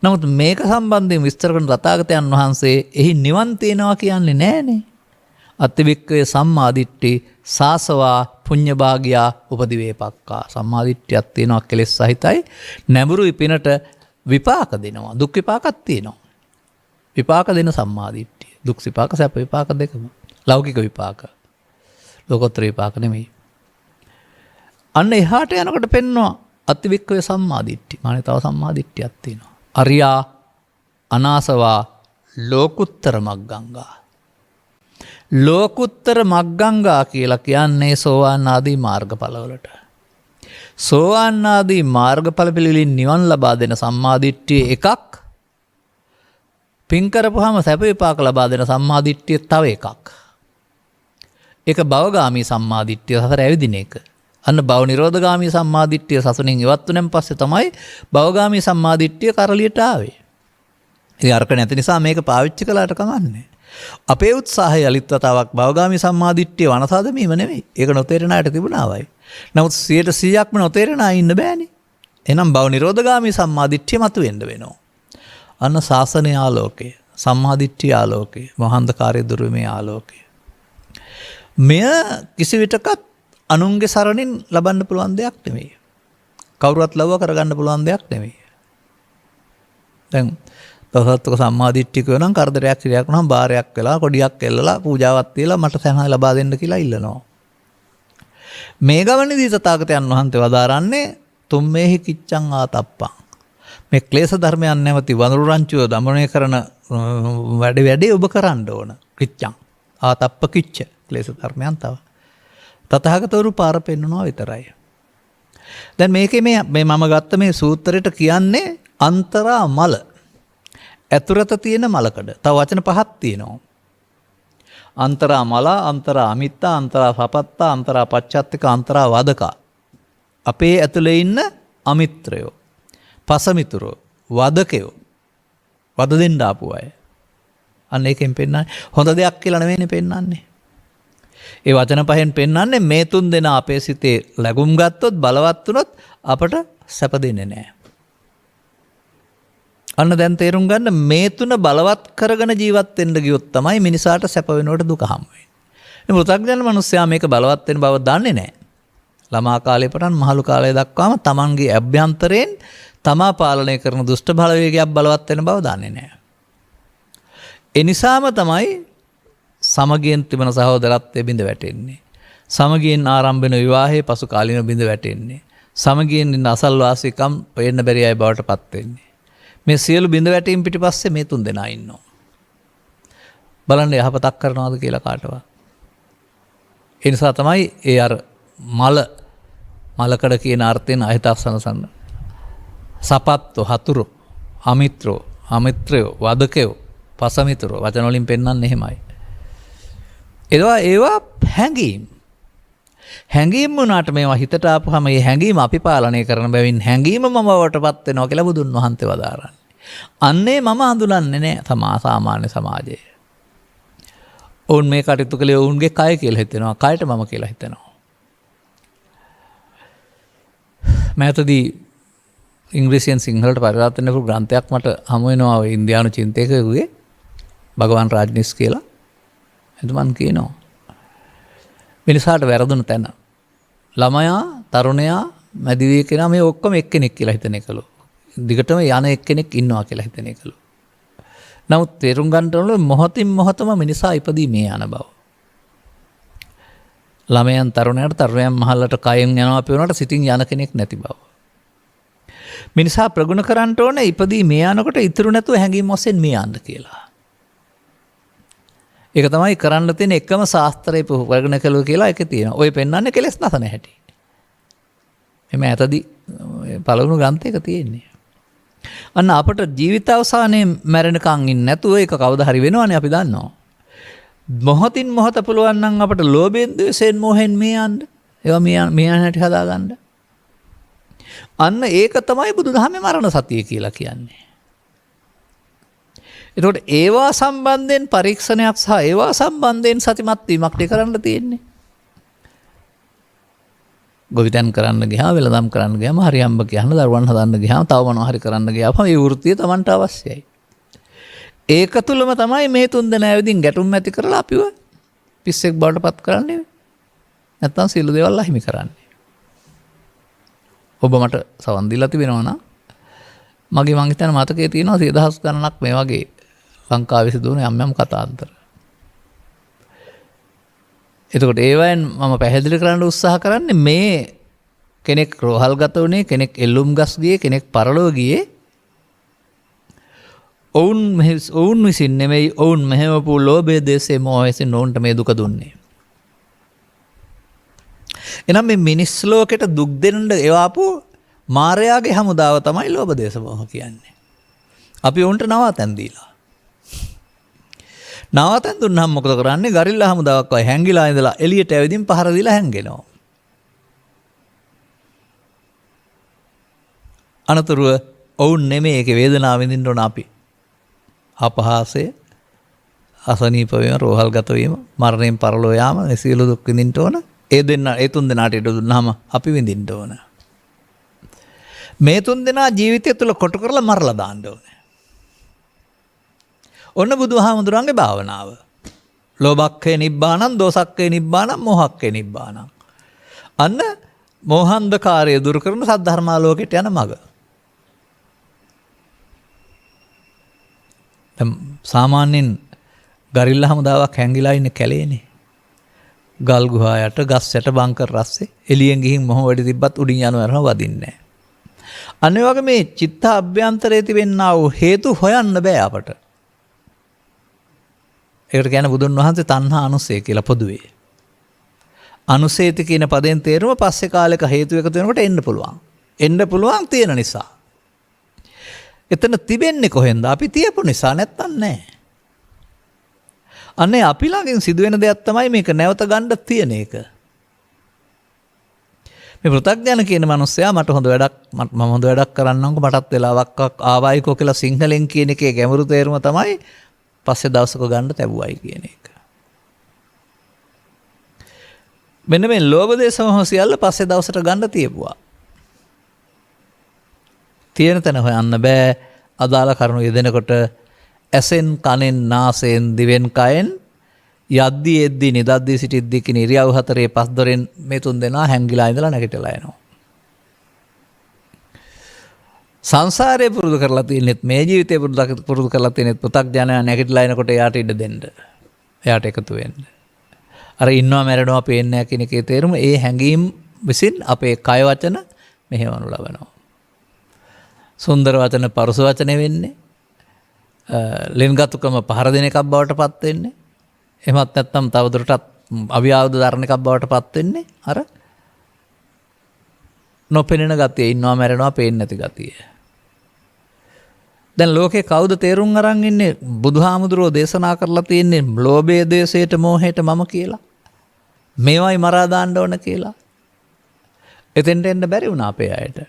නමුත් මේක සම්බන්ධයෙන් විස්තර කරන තථාගතයන් වහන්සේ එහි නිවන් තියනවා කියන්නේ නෑනේ. අත්තිවික්කේ සම්මාදිට්ඨි සාසවා පුඤ්ඤභාගියා උපදිවේපක්කා. සම්මාදිට්ඨියක් තියෙනවා කෙලෙස් සහිතයි. නැඹුරුයි පිනට විපාක දෙනවා. දුක් විපාකක් තියෙනවා. විපාක දෙන සම්මාදිට්ඨිය. දුක් විපාක සැප විපාක දෙකම. ලෞකික විපාක. ලෝකෝත්තර විපාක නෙමෙයි. අන්න එහාට යනකොට පෙන්නවා අත්තිවික්කේ සම්මාදිට්ඨි. මානේ තව සම්මාදිට්ඨියක් තියෙනවා. අරියා අනාසවා ලෝකුත්තර මග්ගංගා. ලෝකුත්තර මග්ගංගා කියලා කියන්නේ සෝවාන් ආදී මාර්ගඵලවලට. සෝවාන් ආදී මාර්ගඵල පිළිවිලින් නිවන් ලබා දෙන සම්මාදිට්ඨිය එකක්. පින් කරපුවාම සැප විපාක ලබා දෙන සම්මාදිට්ඨිය තව එකක්. ඒක භවගාමී සම්මාදිට්ඨිය සසර ඇවිදින එක. අන්න භව නිරෝධගාමී සම්මාදිට්ඨිය සසුනින් ඉවත් වුණෙන් පස්සේ තමයි භවගාමී සම්මාදිට්ඨිය කරලියට ආවේ. ඉතින් අරක නැති නිසා මේක පාවිච්චි කළාට කමන්නේ. අපේ උත්සාහය යලිත් වතාවක් භවගාමී සම්මාදිට්ඨිය වනසා දැමීම නෙමෙයි. ඒක නොතේරෙන අයට තිබුණාවයි. නමුත් 100%ක්ම නොතේරෙන අය ඉන්න බෑනේ. එහෙනම් භව නිරෝධගාමී සම්මාදිට්ඨිය මතුවෙන්න වෙනවා. අන්න ශාසනයේ ආලෝකය, සම්මාදිට්ඨිය ආලෝකය, මහාන්ධකාරයේ දුර්වමේ ආලෝකය. මෙය කිසි විටකත් අනුන්ගේ සරණින් ලබන්න පුළුවන් දෙයක් නෙමෙයි. කවුරුත් ලව්ව කරගන්න පුළුවන් දෙයක් නෙමෙයි. දැන් තවසත්ක සම්මාදිට්ඨිකව නම් කරදරයක් ක්‍රියාවක් වුණාම බාරයක් වෙලා කොඩියක් එල්ලලා පූජාවක් තියලා මට සහන ලබා දෙන්න කියලා ඉල්ලනවා. මේ ගමනේදී තථාගතයන් වහන්සේ වදාරන්නේ තුම්මේහි කිච්ඡං ආතප්පං. මේ ක්ලේශ ධර්මයන් නැවති වඳුරු රංචුව දමනය කරන වැඩේ ඔබ කරන්න ඕන. කිච්ඡං ආතප්ප කිච්ඡ ක්ලේශ ධර්මයන් තව. තථාගතවරු පාර පෙන්වනවා විතරයි. දැන් මේකේ මේ මම ගත්ත මේ සූත්‍රයට කියන්නේ අන්තරා මල. ඇතුළත තියෙන මලකඩ. තව වචන පහක් තියෙනවා. අන්තරා මල, අන්තරා අමිත්තා, අන්තරා සපත්තා, අන්තරා පච්චත්තික, අන්තරා වදකා. අපේ ඇතුලේ ඉන්න අමිත්‍රයෝ, පසමිතුරෝ, වදකයෝ, වද දෙන්න ආපු අය. අන්න ඒකෙන් පෙන්නන්නේ හොඳ දෙයක් කියලා නෙවෙයිනේ පෙන්නන්නේ. ඒ වචන පහෙන් පෙන්නන්නේ මේ තුන් දෙනා අපේ සිතේ ලැබුම් ගත්තොත් බලවත් වුණොත් අපට සැප දෙන්නේ නැහැ. අන්න දැන් තේරුම් ගන්න මේ තුන බලවත් කරගෙන ජීවත් වෙන්න ගියොත් තමයි මිනිසාට සැප වෙනකොට දුක හම් වෙන්නේ. මේ මෘතග්ජන මිනිස්සයා මේක බලවත් වෙන බව දන්නේ නැහැ. ළමා කාලේ පටන් මහලු කාලය දක්වාම තමන්ගේ අභ්‍යන්තරයෙන් තමා පාලනය කරන දුෂ්ට බලවේගයක් බලවත් වෙන බව දන්නේ නැහැ. ඒ නිසාම තමයි සමගියෙන් තිබෙන සහෝදරත්වයේ බිඳ වැටෙන්නේ. සමගියෙන් ආරම්භ වෙන විවාහයේ පසු කාලින බිඳ වැටෙන්නේ. සමගියෙන් ඉන්න අසල්වාසීකම් වෙන්න බැරි අය බවට පත් වෙන්නේ. මේ සියලු බිඳ වැටීම් පිටිපස්සේ මේ තුන් දෙනා ඉන්නවා. බලන්න යහපතක් කරනවාද කියලා කාටවත්. ඒ නිසා තමයි ඒ අර මලකඩ කියන අර්ථයෙන් අහිතස්සනසන්න. සපත්තු හතුරු, අමිත්‍රෝ, අමිත්‍රයෝ, වදකයෝ, පසමිතුරෝ වචන වලින් පෙන්වන්නේ එහෙමයි. ඒවා හැඟීම්. හැඟීම් වුණාට මේවා හිතට ආපුවම මේ හැඟීම අපි පාලනය කරන බැවින් හැඟීම මම වටපත් වෙනවා කියලා බුදුන් වහන්සේ වදාරන්නේ. අන්නේ මම හඳුනන්නේ නැහැ සාමාන්‍ය සමාජයේ. ඔවුන් මේ කටයුතු කළේ ඔවුන්ගේ කය කියලා හිතෙනවා. කයට මම කියලා හිතෙනවා. මෑතදී ඉංග්‍රීසියෙන් සිංහලට පරිවර්තනය කරපු ග්‍රන්ථයක් මට හමු වෙනවා ඉන්දියානු චින්තකයෙකුගේ භගවන් රාජ්නිස් කියලා. එතුමන් කියනවා මිනිසාට වැරදුන තැන ළමයා, තරුණයා, මැදිවී කෙනා මේ ඔක්කොම එක්කෙනෙක් කියලා හිතන එකලු. දිගටම යන එක්කෙනෙක් ඉන්නවා කියලා හිතන එකලු. නමුත් තේරුම් ගන්න ඕන මොහොතින් මොහොතම මිනිසා ඉපදී මේ යන බව. ළමයන් තරුණයාට, තරුණයන් මහල්ලට කයෙන් යනවා අපි වුණාට සිතින් යන කෙනෙක් නැති බව. මිනිසා ප්‍රගුණ කරන්න ඕනේ ඉපදී මේ යනකොට ඉතුරු නැතුව හැංගීම් ඔස්සේ මේ යන්න කියලා. ඒක තමයි කරන්න තියෙන එකම ශාස්ත්‍රයේ ප්‍රගුණ කළෝ කියලා එකේ තියෙනවා. ඔය පෙන්වන්නේ කෙලස් නැසන හැටි. එමෙ ඇතදී පළවෙනි ග්‍රන්ථයක තියෙන්නේ. අන්න අපට ජීවිත අවසානයේ මැරෙනකන් ඉන්නේ නැතුව ඒක කවදා හරි වෙනවනේ අපි දන්නවා. මොහොතින් මොහොත පුළුවන් නම් අපට ලෝභයෙන්, ද්වේෂයෙන්, මොහෙන් මේ යන්න. ඒවා මේ යන හැටි හදාගන්න. අන්න ඒක තමයි බුදුදහමේ මරණ සතිය කියලා කියන්නේ. එතකොට ඒවා සම්බන්ධයෙන් පරීක්ෂණයක් සහ ඒවා සම්බන්ධයෙන් සතිමත් වීමක් කරන්න තියෙන්නේ. ගොවිතැන් කරන්න ගියාම, වෙළඳාම් කරන්න ගියාම, හරියම්බ කියන්න, දරුවන් හදන්න ගියාම, තව මොනවා හරි කරන්න ගියාම මේ වෘත්තිය Tamanට අවශ්‍යයි. ඒක තුළම තමයි මේ තුන් දෙනා ඇවිදින් ගැටුම් ඇති කරලා අපිව පිස්සෙක් බවට පත් කරන්නේ. නැත්තම් සියලු දේවල් අහිමි කරන්නේ. ඔබ මට සවන් දීලා තිබෙනවා නම් මගේ මං හිතන මතකයේ තියෙනවා 100,000 ගණනක් මේ වගේ ලංකාවේ සිදුවන යම් කතාන්තර. එතකොට ඒවෙන් මම පැහැදිලි කරන්න උත්සාහ කරන්නේ මේ කෙනෙක් රෝහල්ගත වුණේ, කෙනෙක් එල්ලුම් ගස් ගියේ, කෙනෙක් පරලොව ගියේ ඔවුන් විසින් නෙමෙයි, ඔවුන් මෙහෙවපු ලෝභය, දේශය, මොහයෙන් ඔවුන්ට මේ දුක දුන්නේ. එනම් මේ මිනිස් ලෝකෙට දුක් දෙන්න එවාපු මාරයාගේ හමුදාව තමයි ලෝභ, දේශ, මොහ කියන්නේ. අපි උන්ට නවාතැන් දීලා. නවාතැන් දුන්නාම මොකද කරන්නේ? ගරිල්ලා හමුදාවක් වගේ හැංගිලා ඉඳලා එළියට ඇවිදින් පහර දීලා හැංගෙනවා. අනතුරුව ඔවුන් නෙමෙයි ඒකේ වේදනාව විඳින්න ඕන අපි. අපහාසය, අසනීප වීම, රෝහල්ගත වීම, මරණයෙන් පරලෝ යාම, මේ සියලු දුක් විඳින්න ඕන. ඒ තුන් දෙනාට ඉඩ දුන්නාම අපි විඳින්න ඕන. මේ තුන් දෙනා ජීවිතය තුළ කොටු කරලා මරලා දාන්න ඕනේ. ඔන්න බුදුහාමුදුරන්ගේ භාවනාව. ලෝභක්ඛේ නිබ්බානං, දෝසක්ඛේ නිබ්බානං, මෝහක්ඛේ නිබ්බානං. අන්න මෝහන්ධකාරය දුරු කරන සද්ධර්මාලෝකයට යන මඟ. සාමාන්‍යයෙන් ගරිල්ලා හමුදාවක් හැංගිලා ඉන්නේ කැලේනේ. ගල් ගුහා යට ගස් යට බංකර් රස්සේ එළියෙන් ගිහින් මොහොම වැඩි තිබ්බත් උඩින් යනවා වදින්නේ නැහැ. අනේ වගේ මේ චිත්ත අභ්‍යන්තරයේ තිබෙනා වූ හේතු හොයන්න බෑ අපට. ඒකට කියන්නේ බුදුන් වහන්සේ තණ්හා අනුසය කියලා පොදුවේ. අනුසේති කියන පදයෙන් තේරුම පස්සේ කාලයක හේතු එකතු වෙනකොට එන්න පුළුවන්. එන්න පුළුවන් තියෙන නිසා. එතන තිබෙන්නේ කොහෙන්ද? අපි තියපු නිසා නැත්තම් නැහැ. අනේ අපි ළඟින් සිදුවෙන දෙයක් තමයි මේක නැවත ගන්න තියෙන එක. මේ පෘථග්ජන කියන මිනිස්සයා මට හොඳ වැඩක් කරන්නම්කො මටත් වෙලාවක් ආවයිකෝ කියලා සිංහලෙන් කියන එකේ ගැඹුරු තේරුම තමයි පස්සේ දවසක ගන්න තැබුවයි කියන එක. මෙන්න මේ ලෝභ දේශ මොහ සියල්ල පස්සේ දවසට ගන්න තියපුවා. තියෙන තැන හොයන්න බෑ. අදාළ කරුණු යෙදෙනකොට ඇසෙන් කනෙන් නාසයෙන් දිවෙන් කයෙන් යද්දී එද්දී නිදද්දී සිටිද්දී කියන ඉරියව් හතරේ පස් දොරෙන් මේ තුන් දෙනා හැංගිලා ඉඳලා නැගිටලා එනවා. සංසාරේ පුරුදු කරලා තියෙනෙත් මේ ජීවිතේ පුරුදු කරලා තියෙනෙත් පෘථග්ජනයා නැගිටලා එනකොට එයාට ඉඩ දෙන්න. එයාට එකතු වෙන්න. අර ඉන්නවා මැරෙනවා පේන්නේ නැහැ කියන එකේ තේරුම ඒ හැඟීම් විසින් අපේ කය වචන මෙහෙවනු ලබනවා. සුන්දර වචන පරුස වචන වෙන්නේ. ලෙන්ගතුකම පහර දෙන එකක් බවට පත් වෙන්නේ. එහෙමත් නැත්නම් තවදුරටත් අවියාවුද දරණ එකක් බවට පත් වෙන්නේ අර නොපෙනෙන ගතිය, ඉන්නවා මැරෙනවා පේන්නේ නැති ගතිය. දැන් ලෝකේ කවුද තේරුම් අරන් ඉන්නේ බුදුහාමුදුරුවෝ දේශනා කරලා තියෙන්නේ ලෝභයේ දේශයට මෝහයට මම කියලා. මේවයි මරා දාන්න ඕන කියලා. එතෙන්ට එන්න බැරි වුණා අපේ අයට.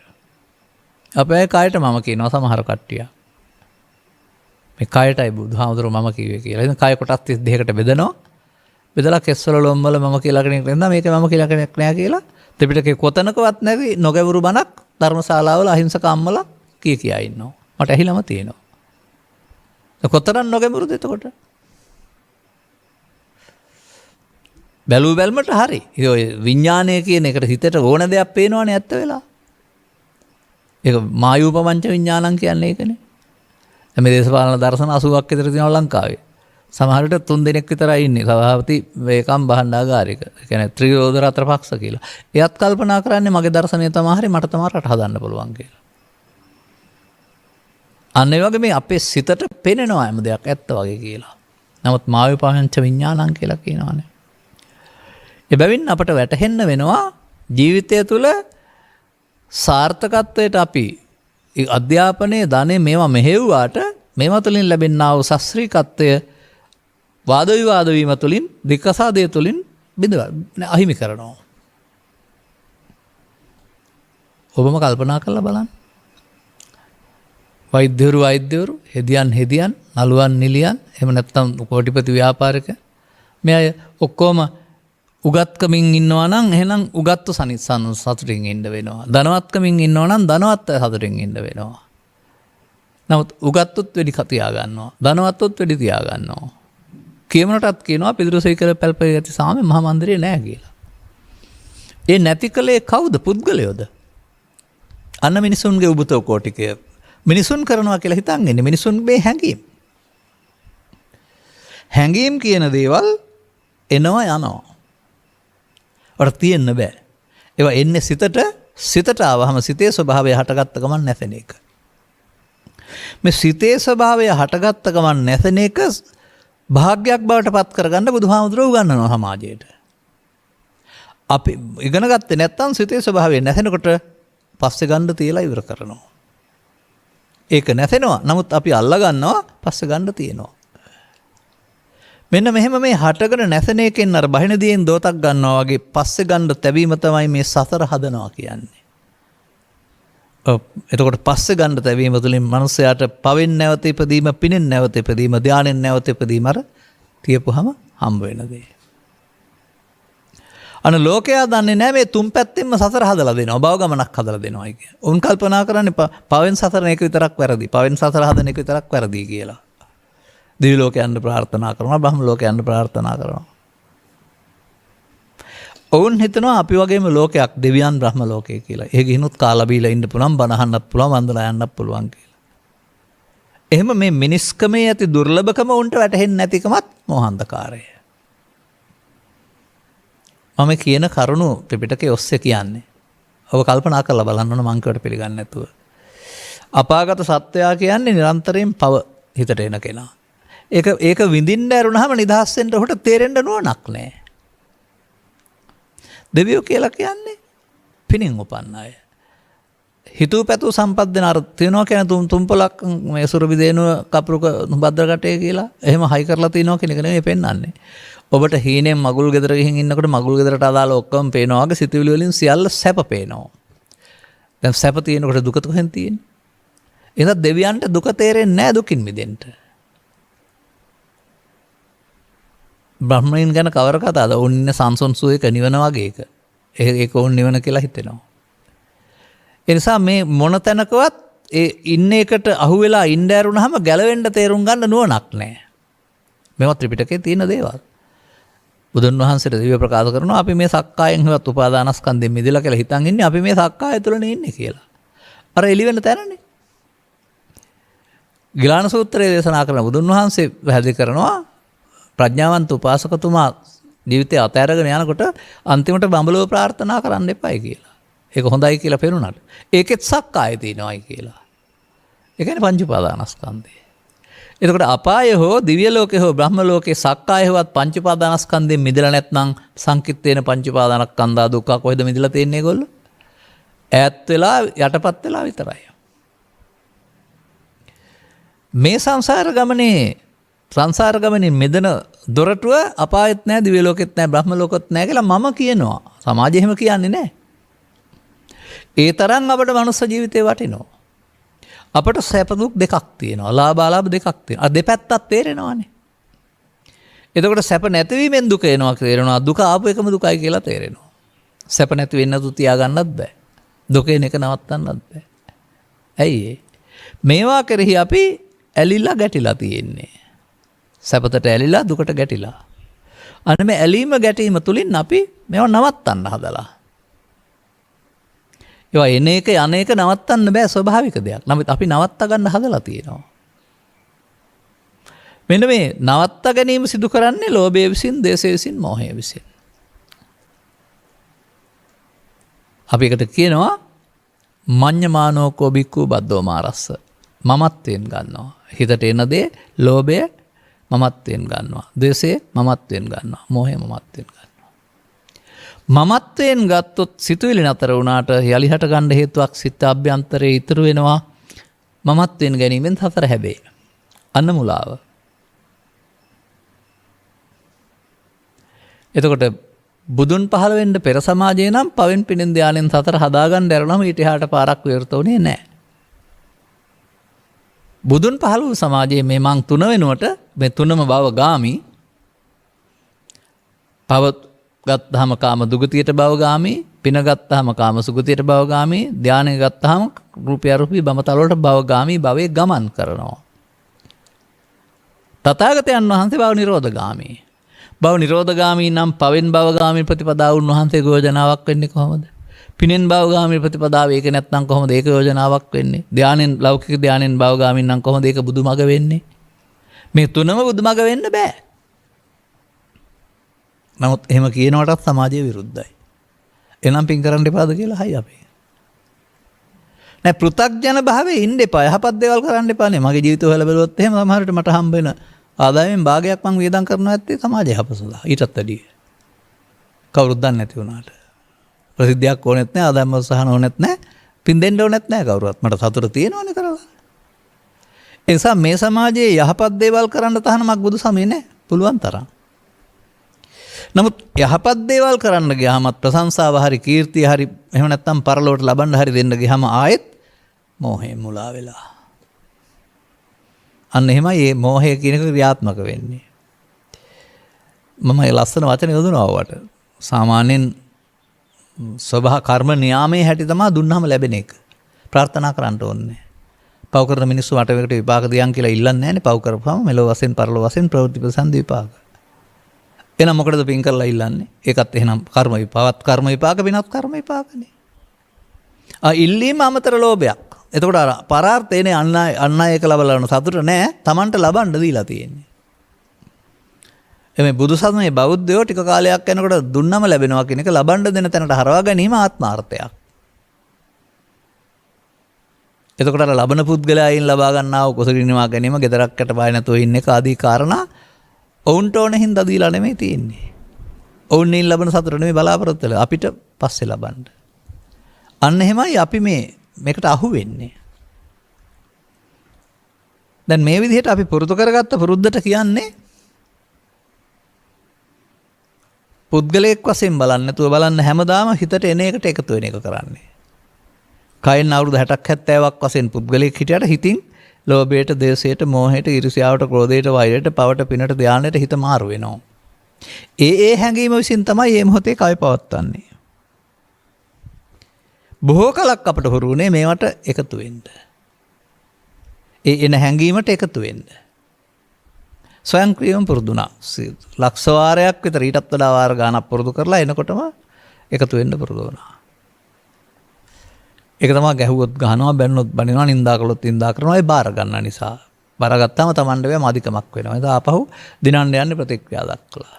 අපේ කයට මම කියනවා සමහර කට්ටිය. මේ කයටයි බුදුහාමුදුරුවෝ මම කිව්වේ කියලා. ඉතින් කය කොටස් 32කට බෙදනවා. බෙදලා කෙස්වල ලොම්වල මම කියලා කෙනෙක් නැන්දා මේක මම කියලා කෙනෙක් නෑ කියලා. ත්‍රිපිටකේ කොතනකවත් නැති නොගැඹුරු බණක් ධර්මශාලාවල අහිංසක අම්මලා කියා ඉන්නවා. මට ඇහිලම තියෙනවා. කොතරම් නොගැඹුරුද එතකොට? බැලූ බැල්මට හරි. ඔය විඥානය කියන එකට හිතට ඕන දෙයක් පේනවනේ ඇත්ත වෙලා. ඒක මායූපමංච විඥානං කියන්නේ ඒකනේ. මේ දේශපාලන දර්ශන 80ක් විතර තියෙනවා ලංකාවේ. සමහර විට 3 දෙනෙක් විතරයි ඉන්නේ. සභාපති වේකම් භාණ්ඩාගාරික. ඒ කියන්නේ ත්‍රිරෝධ රත්‍ර පක්ෂ කියලා. එයත් කල්පනා කරන්නේ මගේ දර්ශනය තමයි හරි මට තමයි රට හදන්න පුළුවන් කියලා. අන්න ඒ වගේ මේ අපේ සිතට පෙනෙනවා හැම දෙයක් ඇත්ත වගේ කියලා. නමුත් මායූපමංච විඥානං කියලා කියනවානේ. එබැවින් අපට වැටහෙන්න වෙනවා ජීවිතය තුළ සාර්ථකත්වයට අපි අධ්‍යාපනයේ ධනෙ මේවා මෙහෙව්වාට මේවා තුළින් ලැබෙනා වූ ශාස්ත්‍රීයත්වය වාද විවාද වීම තුළින් දික්කසාදය තුළින් අහිමි කරනවා. ඔබම කල්පනා කරලා බලන්න. වෛද්‍යවරු හෙදියන් නළුවන් නිලියන් එහෙම නැත්නම් කෝටිපති ව්‍යාපාරික මේ අය ඔක්කොම උගත්කමින් ඉන්නවා නම් එහෙනම් උගත්තු සතුටින් ඉන්න වෙනවා. ධනවත්කමින් ඉන්නවා නම් ධනවත් සතුටින් ඉන්න වෙනවා. නමුත් උගත්තුත් වෙඩි තියා ගන්නවා. ධනවත්තුත් වෙඩි තියා ගන්නවා. කියමනටත් කියනවා පිදුරුසෙයි කියලා පැල්පේ ඇති සාමේ මහා මන්දිරේ නැහැ කියලා. ඒ නැති කලේ කවුද? පුද්ගලයෝද? අන්න මිනිසුන්ගේ උබතෝ කෝටිකය මිනිසුන් කරනවා කියලා හිතන් ඉන්නේ. මිනිසුන් මේ හැඟීම් කියන දේවල් එනවා යනවා. වර තියෙන්න බෑ. ඒවා එන්නේ සිතට ආවහම සිතේ ස්වභාවය හටගත්ත ගමන් නැසෙන එක. මේ සිතේ ස්වභාවය හටගත්ත ගමන් නැසෙන එක භාග්‍යයක් බවට පත් කරගන්න බුදුහාමුදුරුවෝ උගන්වනවා සමාජයට. අපි ඉගෙන ගත්තේ නැත්නම් සිතේ ස්වභාවය නැසෙනකොට පස්සේ ගන්න තියලා ඉවර කරනවා. ඒක නැසෙනවා. නමුත් අපි අල්ල ගන්නවා පස්සේ ගන්න තියෙනවා. මෙන්න මෙහෙම මේ හටගෙන නැසෙන එකෙන් අර බහින දියෙන් දෝතක් ගන්නවා වගේ පස්සේ ගන්න තැබීම තමයි මේ සසර හදනවා කියන්නේ. එතකොට පස්සේ ගන්න තැබීම තුළින් මනුස්සයාට පවෙන් නැවත ඉපදීම, පිනෙන් නැවත ඉපදීම, ධානයෙන් නැවත ඉපදීම අර තියපුවම හම්බ වෙන දේ. අන ලෝකයා දන්නේ නැහැ මේ තුන් පැත්තෙන්ම සතර හදලා දෙනවා. භව ගමනක් හදලා දෙනවා කිය. උන් කල්පනා කරන්නේ පවෙන් සතර එක විතරක් වැරදි. පවෙන් සතර හදන එක විතරක් වැරදි කියලා. දිවි ලෝකයන්ට ප්‍රාර්ථනා කරනවා, බ්‍රහ්ම ලෝකයන්ට ප්‍රාර්ථනා කරනවා. ඔවුන් හිතනවා අපි වගේම ලෝකයක් දෙවියන් බ්‍රහ්ම ලෝකය කියලා. ඒ ගිහිනුත් කාලා බීලා ඉන්න පුළුවන්, බණ අහන්නත් පුළුවන්, වන්දනා යන්නත් පුළුවන් කියලා. එහෙම මේ මිනිස්කමේ ඇති දුර්ලභකම උන්ට වැටහෙන්නේ නැතිකමත් මෝහන්ධකාරය. මම කියන කරුණු ත්‍රිපිටකයේ ඔස්සේ කියන්නේ. ඔබ කල්පනා කරලා බලන්න ඕන මං කියවට පිළිගන්නේ නැතුව. අපාගත සත්වයා කියන්නේ නිරන්තරයෙන් පව හිතට එන කෙනා. ඒක විඳින්න ඇරුණාම නිදහස් වෙන්න උහුට තේරෙන්න නුවණක් නැහැ. දෙවියෝ කියලා කියන්නේ පිනින් උපන්න අය. හිතුව පැතුව සම්පත් දෙන අර තියනවා කියන තුම්පලක් මේ සුරබි දේනුව කපුරුක භද්‍රකටේ කියලා එහෙම හයි කරලා තියනවා කියන එක නෙමෙයි පෙන්වන්නේ. ඔබට හීනෙන් මගුල් ගෙදර ගිහින් ඉන්නකොට මගුල් ගෙදරට අදාළ ඔක්කොම පේනවා වගේ සිතුවිලි වලින් සියල්ල සැප පේනවා. දැන් සැප තියෙනකොට දුක කොහෙන් තියෙන්නේ? එහෙනම් දෙවියන්ට දුක තේරෙන්නේ නැහැ දුකින් මිදෙන්න. බ්‍රහ්මයන් ගැන කවර කතාවද? උන් ඉන්නේ සංසොන් සුවේක නිවන වගේ එක. ඒක උන් නිවන කියලා හිතෙනවා. ඒ නිසා මේ මොන තැනකවත් ඒ ඉන්න එකට අහු වෙලා ඉන්න ඇරුණාම ගැලවෙන්න තේරුම් ගන්න නුවණක් නැහැ. මේවා ත්‍රිපිටකයේ තියෙන දේවල්. බුදුන් වහන්සේට දිව්‍ය ප්‍රකාශ කරනවා අපි මේ සක්කායෙන් හේවත් උපාදානස්කන්ධයෙන් මිදලා කියලා හිතන් ඉන්නේ අපි මේ සක්කාය තුළනේ ඉන්නේ කියලා. අර එළි වෙන තැනනේ. ගිලාන සූත්‍රයේ දේශනා කරන බුදුන් වහන්සේ පැහැදිලි කරනවා ප්‍රඥාවන්ත උපාසකතුමා ජීවිතය අතහැරගෙන යනකොට අන්තිමට බඹලව ප්‍රාර්ථනා කරන්න එපායි කියලා. ඒක හොඳයි කියලා පෙනුනට. ඒකෙත් සක්කාය තියෙනවායි කියලා. ඒ කියන්නේ පංච උපාදානස්කන්ධය. එතකොට අපාය හෝ දිව්‍ය ලෝකේ හෝ බ්‍රහ්ම ලෝකේ සක්කාය හොවත් පංච උපාදානස්කන්ධයෙන් මිදලා නැත්නම් සංකිට්ඨේන පංච උපාදානස්කන්ධා දුක්ඛ කොහෙද මිදලා තියෙන්නේ ඒගොල්ලෝ? ඈත් වෙලා යටපත් වෙලා විතරයි. මේ සංසාර ගමනේ මෙදන දොරටුව අපායෙත් නැහැ, දිව්‍ය ලෝකෙත් නැහැ, බ්‍රහ්ම ලෝකෙත් නැහැ කියලා මම කියනවා. සමාජය එහෙම කියන්නේ නැහැ. ඒ තරම් අපට මනුස්ස ජීවිතේ වටිනවා. අපට සැප දුක් දෙකක් තියෙනවා. ලාභ අලාභ දෙකක් තියෙනවා. අර දෙපැත්තක් තේරෙනවානේ. එතකොට සැප නැතිවීමෙන් දුක එනවා තේරෙනවා. දුක ආපු එකම දුකයි කියලා තේරෙනවා. සැප නැති වෙන්න තු තියාගන්නත් බෑ. දුකේන එක නවත්තන්නත් බෑ. ඇයි මේවා කෙරෙහි අපි ඇලිලා ගැටිලා තියෙන්නේ. සැපතට ඇලිලා දුකට ගැටිලා. අන්න මේ ඇලීම ගැටීම තුලින් අපි මේවා නවත්තන්න හදලා. ඒවා එන එක යන එක නවත්තන්න බෑ ස්වභාවික දෙයක්. නමුත් අපි නවත්ත ගන්න හදලා තියෙනවා. මෙන්න මේ නවත්ත ගැනීම සිදු කරන්නේ ලෝභය විසින්, දේශය විසින්, මෝහය විසින්. අපි එකට කියනවා මඤ්ඤමානෝකෝ බික්ඛු බද්දෝ මාරස්ස. මමත්වයෙන් ගන්නවා. හිතට එන දේ ලෝභය මමත්වයෙන් ගන්නවා. දේශය මමත්වයෙන් ගන්නවා. මෝහය මමත්වයෙන් ගන්නවා. මමත්වයෙන් ගත්තොත් සිතුවිලි නතර වුණාට යලි හට ගන්න හේතුවක් සිත අභ්‍යන්තරයේ ඉතුරු වෙනවා. මමත්වයෙන් ගැනීමෙන් සතර හැබේ. අන්න මුලාව. එතකොට බුදුන් පහළ වෙන්න පෙර සමාජයේ නම් පවෙන් පිනෙන් ධානයෙන් සතර හදාගන්න ඇරනම ඊට එහාට පාරක් විවෘත වුණේ නැහැ. බුදුන් පහළ වූ සමාජයේ මේ මං තුන වෙනුවට මේ තුනම භව ගාමි පව ගත්තාම කාම දුගතියට භවගාමී, පින ගත්තාම කාම සුගතියට භවගාමී, ධානය ගත්තාම රූපය රූපී බමතල වලට භවගාමී භවයේ ගමන් කරනවා. තථාගතයන් වහන්සේ භව නිරෝධගාමී. භව නිරෝධගාමී නම් පවෙන් භවගාමී ප්‍රතිපදාව උන්වහන්සේ යෝජනාවක් වෙන්නේ කොහොමද? පිනෙන් භවගාමී ප්‍රතිපදාව ඒක නැත්නම් කොහොමද ඒක යෝජනාවක් වෙන්නේ? ධානයෙන් ලෞකික ධානයෙන් භවගාමී නම් කොහොමද ඒක බුදුමග වෙන්නේ? මේ තුනම බුදුමග වෙන්න බෑ. නමුත් එහෙම කියනවටත් සමාජය විරුද්ධයි. එනම් පින් කරන්න එපාද කියලා හයි අපි. නෑ පෘථග්ජන භාවයේ ඉන්න එපා. යහපත් දේවල් කරන්න එපා නේ. මගේ ජීවිතය හොයලා බැලුවොත් එහෙම සමහරවිට මට හම්බ වෙන ආදායමෙන් භාගයක් මං වියදම් කරනවා ඇත්තේ සමාජය යහපත සඳහා. ඊටත් වැඩිය. කවුරුත් දන්නේ නැති වුණාට. ප්‍රසිද්ධියක් ඕනෙත් නෑ, ආදායම උත්සාහන ඕනෙත් නෑ, පින් දෙන්න ඕනෙත් නෑ කවුරුවත්. මට සතුට තියෙනවනේ කරලා. ඒ නිසා මේ සමාජයේ යහපත් දේවල් කරන්න තහනමක් බුදු සමයේ නෑ. පුළුවන් තරම්. නමුත් යහපත් දේවල් කරන්න ගියාමත් ප්‍රශංසාව හරි කීර්තිය හරි එහෙම නැත්නම් පරලෝට ලබන්න හරි දෙන්න ගියාම ආයෙත් මෝහයෙන් මුලා වෙලා. අන්න එහෙමයි මේ මෝහය කියන එක ක්‍රියාත්මක වෙන්නේ. මම ඒ ලස්සන වචන යොදනවා වට. සාමාන්‍යයෙන් ස්වභාව කර්ම නියාමයේ හැටි තමයි දුන්නාම ලැබෙන එක. ප්‍රාර්ථනා කරන්න ඕනේ. පව් කරන මිනිස්සු වටවකට විපාක දියන් කියලා ඉල්ලන්නේ නැහැනේ. පව් කරපුවම මෙලොව වශයෙන් පරලොව වශයෙන් ප්‍රවෘත්ති ප්‍රසන්න විපාක. එහෙනම් මොකටද පින් කරලා ඉල්ලන්නේ? ඒකත් එහෙනම් කර්ම විපාකත් කර්ම විපාක වෙනත් කර්ම විපාකනේ. ඉල්ලීම අමතර ලෝභයක්. එතකොට අර පරාර්ථයනේ අන් අයක ලබලන සතුට නෑ. Tamanට ලබන්න දීලා තියෙන්නේ. එමේ බුදුසසුනේ බෞද්ධයෝ ටික කාලයක් යනකොට දුන්නම ලැබෙනවා කියන එක ලබන්න දෙන තැනට හරවා ගැනීම ආත්මාර්ථයක්. එතකොට අර ලබන පුද්ගලයන් ලබා ගන්නා වූ කුසල නිවා ගැනීම gedarak යට බය නැතුව ඉන්න එක ආදී කාරණා ඔවුන්ට ඕන හින්දා දීලා නෙමෙයි තියෙන්නේ. ඔවුන්ෙන් ලබන සතුට නෙමෙයි බලාපොරොත්තු වෙලා අපිට පස්සේ ලබන්න. අන්න එහෙමයි අපි මේකට අහු වෙන්නේ. දැන් මේ විදිහට අපි පුරුදු කරගත්ත පුරුද්දට කියන්නේ පුද්ගලයෙක් වශයෙන් බලන්න නැතුව බලන්න හැමදාම හිතට එන එකට එකතු වෙන එක කරන්නේ. කයින් අවුරුදු 60ක් 70ක් වශයෙන් පුද්ගලයෙක් හිටියට හිතින් ලෝභයට, ද්වේෂයට, මෝහයට, ඊර්ෂ්‍යාවට, ක්‍රෝධයට, වෛරයට, පවට, පිනට, ධානයට හිත මාරු වෙනවා. ඒ හැඟීම විසින් තමයි මේ මොහොතේ කය පවත්වන්නේ. බොහෝ කලක් අපට හුරු වුණේ මේවට එකතු වෙන්න. එන හැඟීමට එකතු වෙන්න. ස්වයංක්‍රීයව පුරුදු වුණා. ලක්ෂ වාරයක් විතර ඊටත් වඩා වාර ගාණක් පුරුදු කරලා එනකොටම එකතු වෙන්න පුරුදු වුණා. ඒක තමයි ගැහුවොත් ගහනවා, බැන්නොත් බනිනවා, නින්දා කළොත් නින්දා කරනවා. ඒ බාර ගන්න නිසා. බාර ගත්තාම Tamande වේ මාදිකමක් වෙනවා. ඒක ආපහු දිනන්න යන්නේ ප්‍රතික්‍රියා දක්වලා.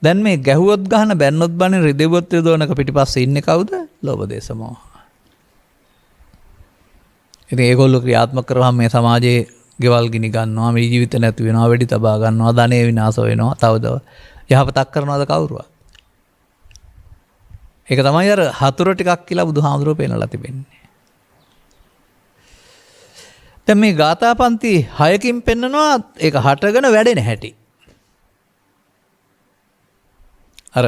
දැන් මේ ගැහුවොත් ගහන, බැන්නොත් බනින, රිදෙව්වොත් රිදවනක පිටිපස්සේ ඉන්නේ කවුද? ලෝභ දේශ මොහ. ඉතින් ඒගොල්ලෝ ක්‍රියාත්මක කරවහම මේ සමාජයේ ගෙවල් ගිනි ගන්නවා, මේ ජීවිත නැති වෙනවා, වෙඩි තබා ගන්නවා, ධනෙ විනාශ වෙනවා, තවද යහපතක් කරනවද කවුරුවත්? ඒක තමයි අර හතුර ටිකක් කියලා බුදුහාමුදුරුවෝ පෙන්නලා තිබෙන්නේ. දැන් මේ ගාථාපන්ති 6කින් පෙන්නනවා ඒක හටගෙන වැඩෙන හැටි. අර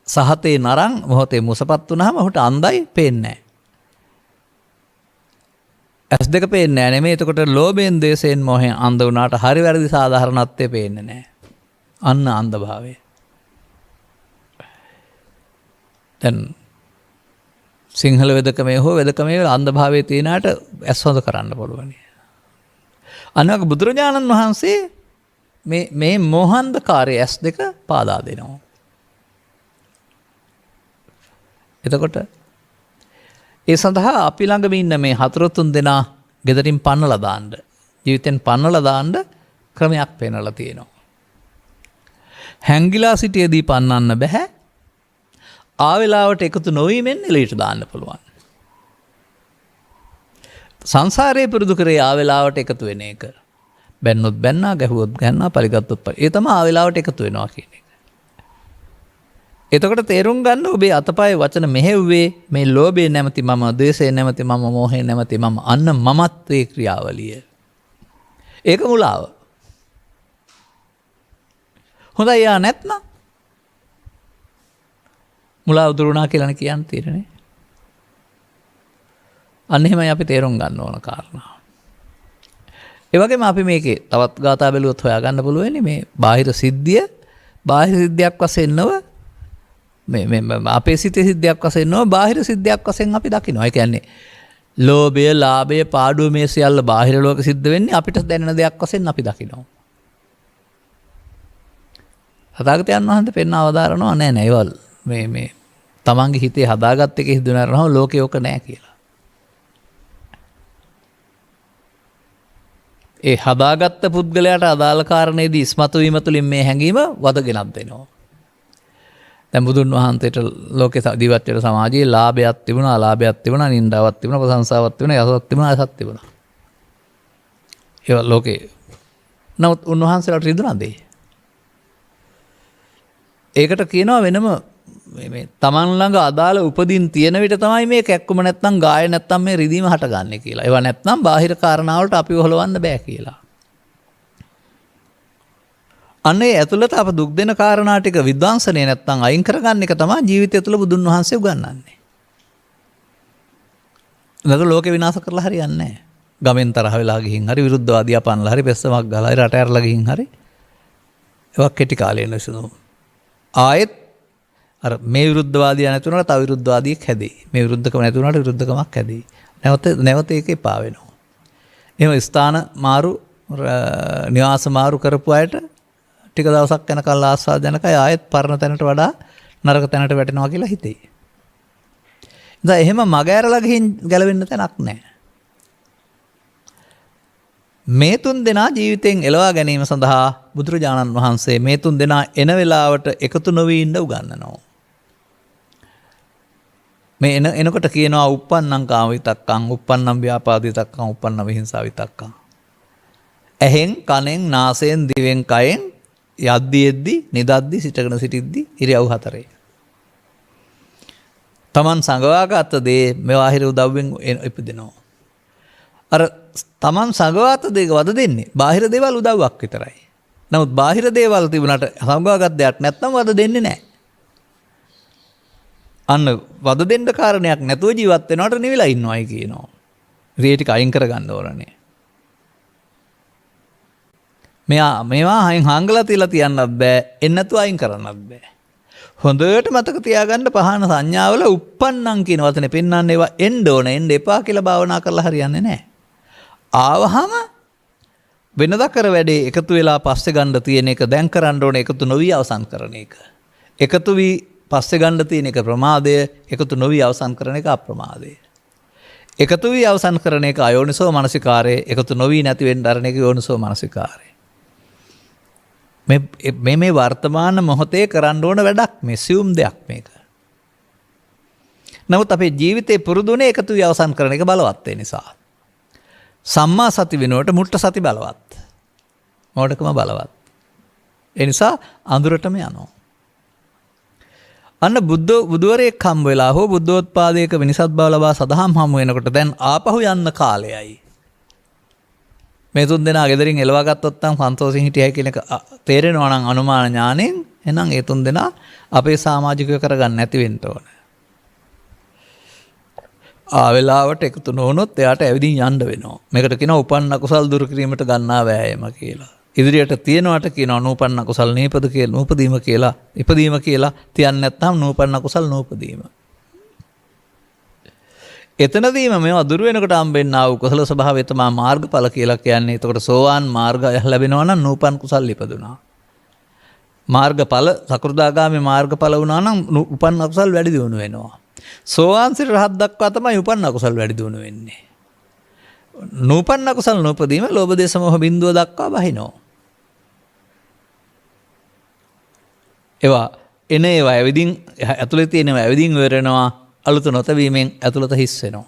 සහතේ නරන් මොහොතේ මුසපත් වුනහම ඔහුට අන්දයි පේන්නේ නැහැ. S2 පේන්නේ නැහැ නෙමෙයි. එතකොට ලෝභයෙන්, ද්වේෂයෙන්, මොහෙන් අන්ධ වුණාට හරි වැරදි සාධාරණත්වය පේන්නේ නැහැ. අන්න අන්ධභාවය. දැන් සිංහල වෙදකමේ හෝ වෙදකමේ අන්ධභාවයේ තියෙනාට ඇස් හොඳ කරන්න පුළුවන්. අනක බුදුරජාණන් වහන්සේ මේ මොහන්ධකාරයේ S2 පාදා දෙනවා. එතකොට ඒ සඳහා අපි ළඟම ඉන්න මේ හතර තුන් දෙනා ගෙදරින් පන්නලා දාන්න, ජීවිතෙන් පන්නලා දාන්න ක්‍රමයක් පෙන්නලා තියෙනවා. හැංගිලා සිටියේදී පන්නන්න බෑ. ආවෙලාවට එකතු නොවීමෙන් එළියට දාන්න පුළුවන්. සංසාරයේ පුරුදු කරේ ආවෙලාවට එකතු වෙන එක. බැන්නොත් බැන්නා, ගැහුවොත් ගැන්නා, පරිගත්තොත් පරි. ඒ තමයි ආවෙලාවට එකතු වෙනවා කියන එක. එතකොට තේරුම් ගන්න ඔබේ අතපය වචන මෙහෙව්වේ මේ ලෝභය නැමැති මම, ද්වේෂය නැමැති මම, මෝහය නැමැති මම, අන්න මමත්වයේ ක්‍රියාවලිය. ඒක මුලාව. හොඳයි යා නැත්නම් මුලාව දුරුණා කියලානේ කියන්න තියෙන්නේ. අන්න එහෙමයි අපි තේරුම් ගන්න ඕන කාරණා. ඒ වගේම අපි මේකේ තවත් ගාථා බැලුවොත් හොයාගන්න පුළුවන් මේ බාහිර සිද්ධිය බාහිර සිද්ධියක් වශයෙන් නොව මේ අපේ සිතේ සිද්ධියක් වශයෙන් නොව බාහිර සිද්ධියක් වශයෙන් අපි දකිනවා. ඒ කියන්නේ ලෝභය, ලාභය, පාඩුව මේ සියල්ල බාහිර ලෝක සිද්ධ වෙන්නේ අපිට දැනෙන දෙයක් වශයෙන් අපි දකිනවා. තථාගතයන් වහන්සේ පෙන්න අවදාරනවා නෑ ඒවල් මේ තමන්ගේ හිතේ හදාගත්ත එක හිතුනරනවා ලෝකේ ඕක නෑ කියලා. ඒ හදාගත්ත පුද්ගලයාට අදාළ කාරණේදී ඉස්මතු වීම තුළින් මේ හැඟීම වදගෙනත් දෙනවා. දැන් බුදුන් වහන්සේට ලෝකේ දිවත් වෙන සමාජයේ ලාභයක් තිබුණා, අලාභයක් තිබුණා, නින්දාවක් තිබුණා, ප්‍රශංසාවක් තිබුණා, යසක් තිබුණා, අසත් තිබුණා. ඒ ලෝකේ නමුත් උන්වහන්සේලාට රිදුනද? ඒකට කියනවා වෙනම මේ තමන් ළඟ අදාළ උපදින් තියෙන විට තමයි මේ කැක්කුම නැත්තම් ගාය නැත්තම් මේ රිදීම හටගන්නේ කියලා. ඒවා නැත්තම් බාහිර කාරණා වලට අපිව හොලවන්න බෑ කියලා. අනේ ඇතුළත අප දුක් දෙන කාරණා ටික විද්වාංශනේ නැත්තම් අයින් කරගන්න එක තමයි ජීවිතය තුළ බුදුන් වහන්සේ උගන්වන්නේ. නැත්නම් ලෝකේ විනාශ කරලා හරියන්නේ නැහැ. ගමෙන් තරහ වෙලා ගිහින් හරි විරුද්ධවාදී අපන්නලා හරි පෙස්සමක් ගහලා හරි රට ඇරලා ගිහින් හරි ඒවා කෙටි කාලයෙන් විසඳුම්. ආයෙත් අර මේ විරුද්ධවාදියා නැති වුණාට තව විරුද්ධවාදියෙක් හැදෙයි. මේ විරුද්ධකම නැති වුණාට විරුද්ධකමක් හැදෙයි. නැවත ඒක එපා වෙනවා. එහෙම ස්ථාන මාරු නිවාස මාරු කරපු අයට ටික දවසක් යනකල් ආස්වාදනකයි ආයෙත් පරණ තැනට වඩා නරක තැනට වැටෙනවා කියලා හිතෙයි. ඉතින් එහෙම මග ඇරලා ගිහින් ගැලවෙන්න තැනක් නැහැ. මේ තුන් දෙනා ජීවිතයෙන් එළවා ගැනීම සඳහා බුදුරජාණන් වහන්සේ මේ තුන් දෙනා එන වෙලාවට එකතු නොවී ඉන්න උගන්වනවා. මේ එනකොට කියනවා uppannam kama vitakkam uppannam vyapada vitakkam uppannam vihinsa vitakkam. ඇහෙන් කනෙන් නාසයෙන් දිවෙන් කයෙන් යද්දි නිදද්දි සිටගෙන සිටිද්දි ඉරියව් හතරේ. තමන් සංගවාගත දේ මෙවාහිර උදව්වෙන් ඉපදෙනවා. අර තමන් සංගවාත දෙක වද දෙන්නේ බාහිර දේවල් උදව්වක් විතරයි. නමුත් බාහිර දේවල් තිබුණාට සංගවාගත් දෙයක් නැත්නම් වද දෙන්නේ නැහැ. අන්න වද දෙන්න කාරණයක් නැතුව ජීවත් වෙනවට නිවිලා ඉන්නවයි කියනවා. ඒ ටික අයින් කරගන්න ඕනනේ. මේවා අයින් හංගලා තියලා තියන්නත් බෑ, එන්නතු අයින් කරන්නත් බෑ. හොඳට මතක තියාගන්න පහන සංඥාවල uppannam කියන වචනේ පෙන්වන්නේ ඒවා එන්න ඕන එන්න එපා කියලා භාවනා කරලා හරියන්නේ නැහැ. ආවහම වෙනදා කර වැඩේ එකතු වෙලා පස්සේ ගන්න තියෙන එක දැන් කරන්න ඕන එකතු නොවි අවසන් කරන එක. එකතු වී පස්සේ ගන්න තියෙන එක ප්‍රමාදය, එකතු නොවි අවසන් කරන එක අප්‍රමාදය. එකතු වී අවසන් කරන එක අයෝනිසෝ මනසිකාරය, එකතු නොවි නැති වෙන්න අරන එක යෝනිසෝ මනසිකාරය. මේ වර්තමාන මොහොතේ කරන්න ඕන වැඩක්, මේ සියුම් දෙයක් මේක. නමුත් අපේ ජීවිතේ පුරුදුනේ එකතු වී අවසන් කරන එක බලවත් ඒ නිසා. සම්මා සති වෙනුවට මුට්ට සති බලවත්. මොඩකම බලවත්. ඒ නිසා අඳුරටම යනවා. අන්න බුදුවරයෙක් හම්බ වෙලා හෝ බුද්ධෝත්පාදයක විනිසත් බව ලබා සදහම් හමු වෙනකොට දැන් ආපහු යන්න කාලයයි. මේ තුන් දෙනා ගෙදරින් එලවා ගත්තොත් නම් සන්තෝෂෙන් හිටියයි කියන එක තේරෙනවා නම් අනුමාන ඥාණයෙන් එහෙනම් ඒ තුන් දෙනා අපේ සමාජිකය කරගන්න නැති වෙන්න ඕන. වෙලාවට එකතු නොවුනොත් එයාට ඇවිදින් යන්න වෙනවා. මේකට කියනවා උපන්න කුසල් දුරු කිරීමට ගන්නා වෑයම කියලා. ඉදිරියට තියනවට කියනවා නූපන්න කුසල් නීපද කියලා, නූපදීම කියලා, ඉපදීම කියලා. තියන්නේ නැත්නම් නූපන්න කුසල් නූපදීම. එතනදීම මේවා දුර වෙනකොට හම්බෙන්නා වූ කුසල ස්වභාවය තමයි මාර්ගඵල කියලා කියන්නේ. එතකොට සෝවාන් මාර්ගය ලැබෙනවා නම් නූපන් කුසල් ඉපදුනා. මාර්ගඵල සකෘදාගාමී මාර්ගඵල වුණා නම් උපන් කුසල් වැඩි දියුණු වෙනවා. සෝවාන් සිට රහත් දක්වා තමයි උපන් කුසල් වැඩි දියුණු වෙන්නේ. නූපන් කුසල් නූපදීම ලෝභ දේශ මොහ බිඳුව දක්වා බහිනවා. ඒවා ඇවිදින් ඇතුලේ තියෙනවා ඇවිදින් වෙරෙනවා. අලුත නොතවීමෙන් ඇතුළත හිස් වෙනවා.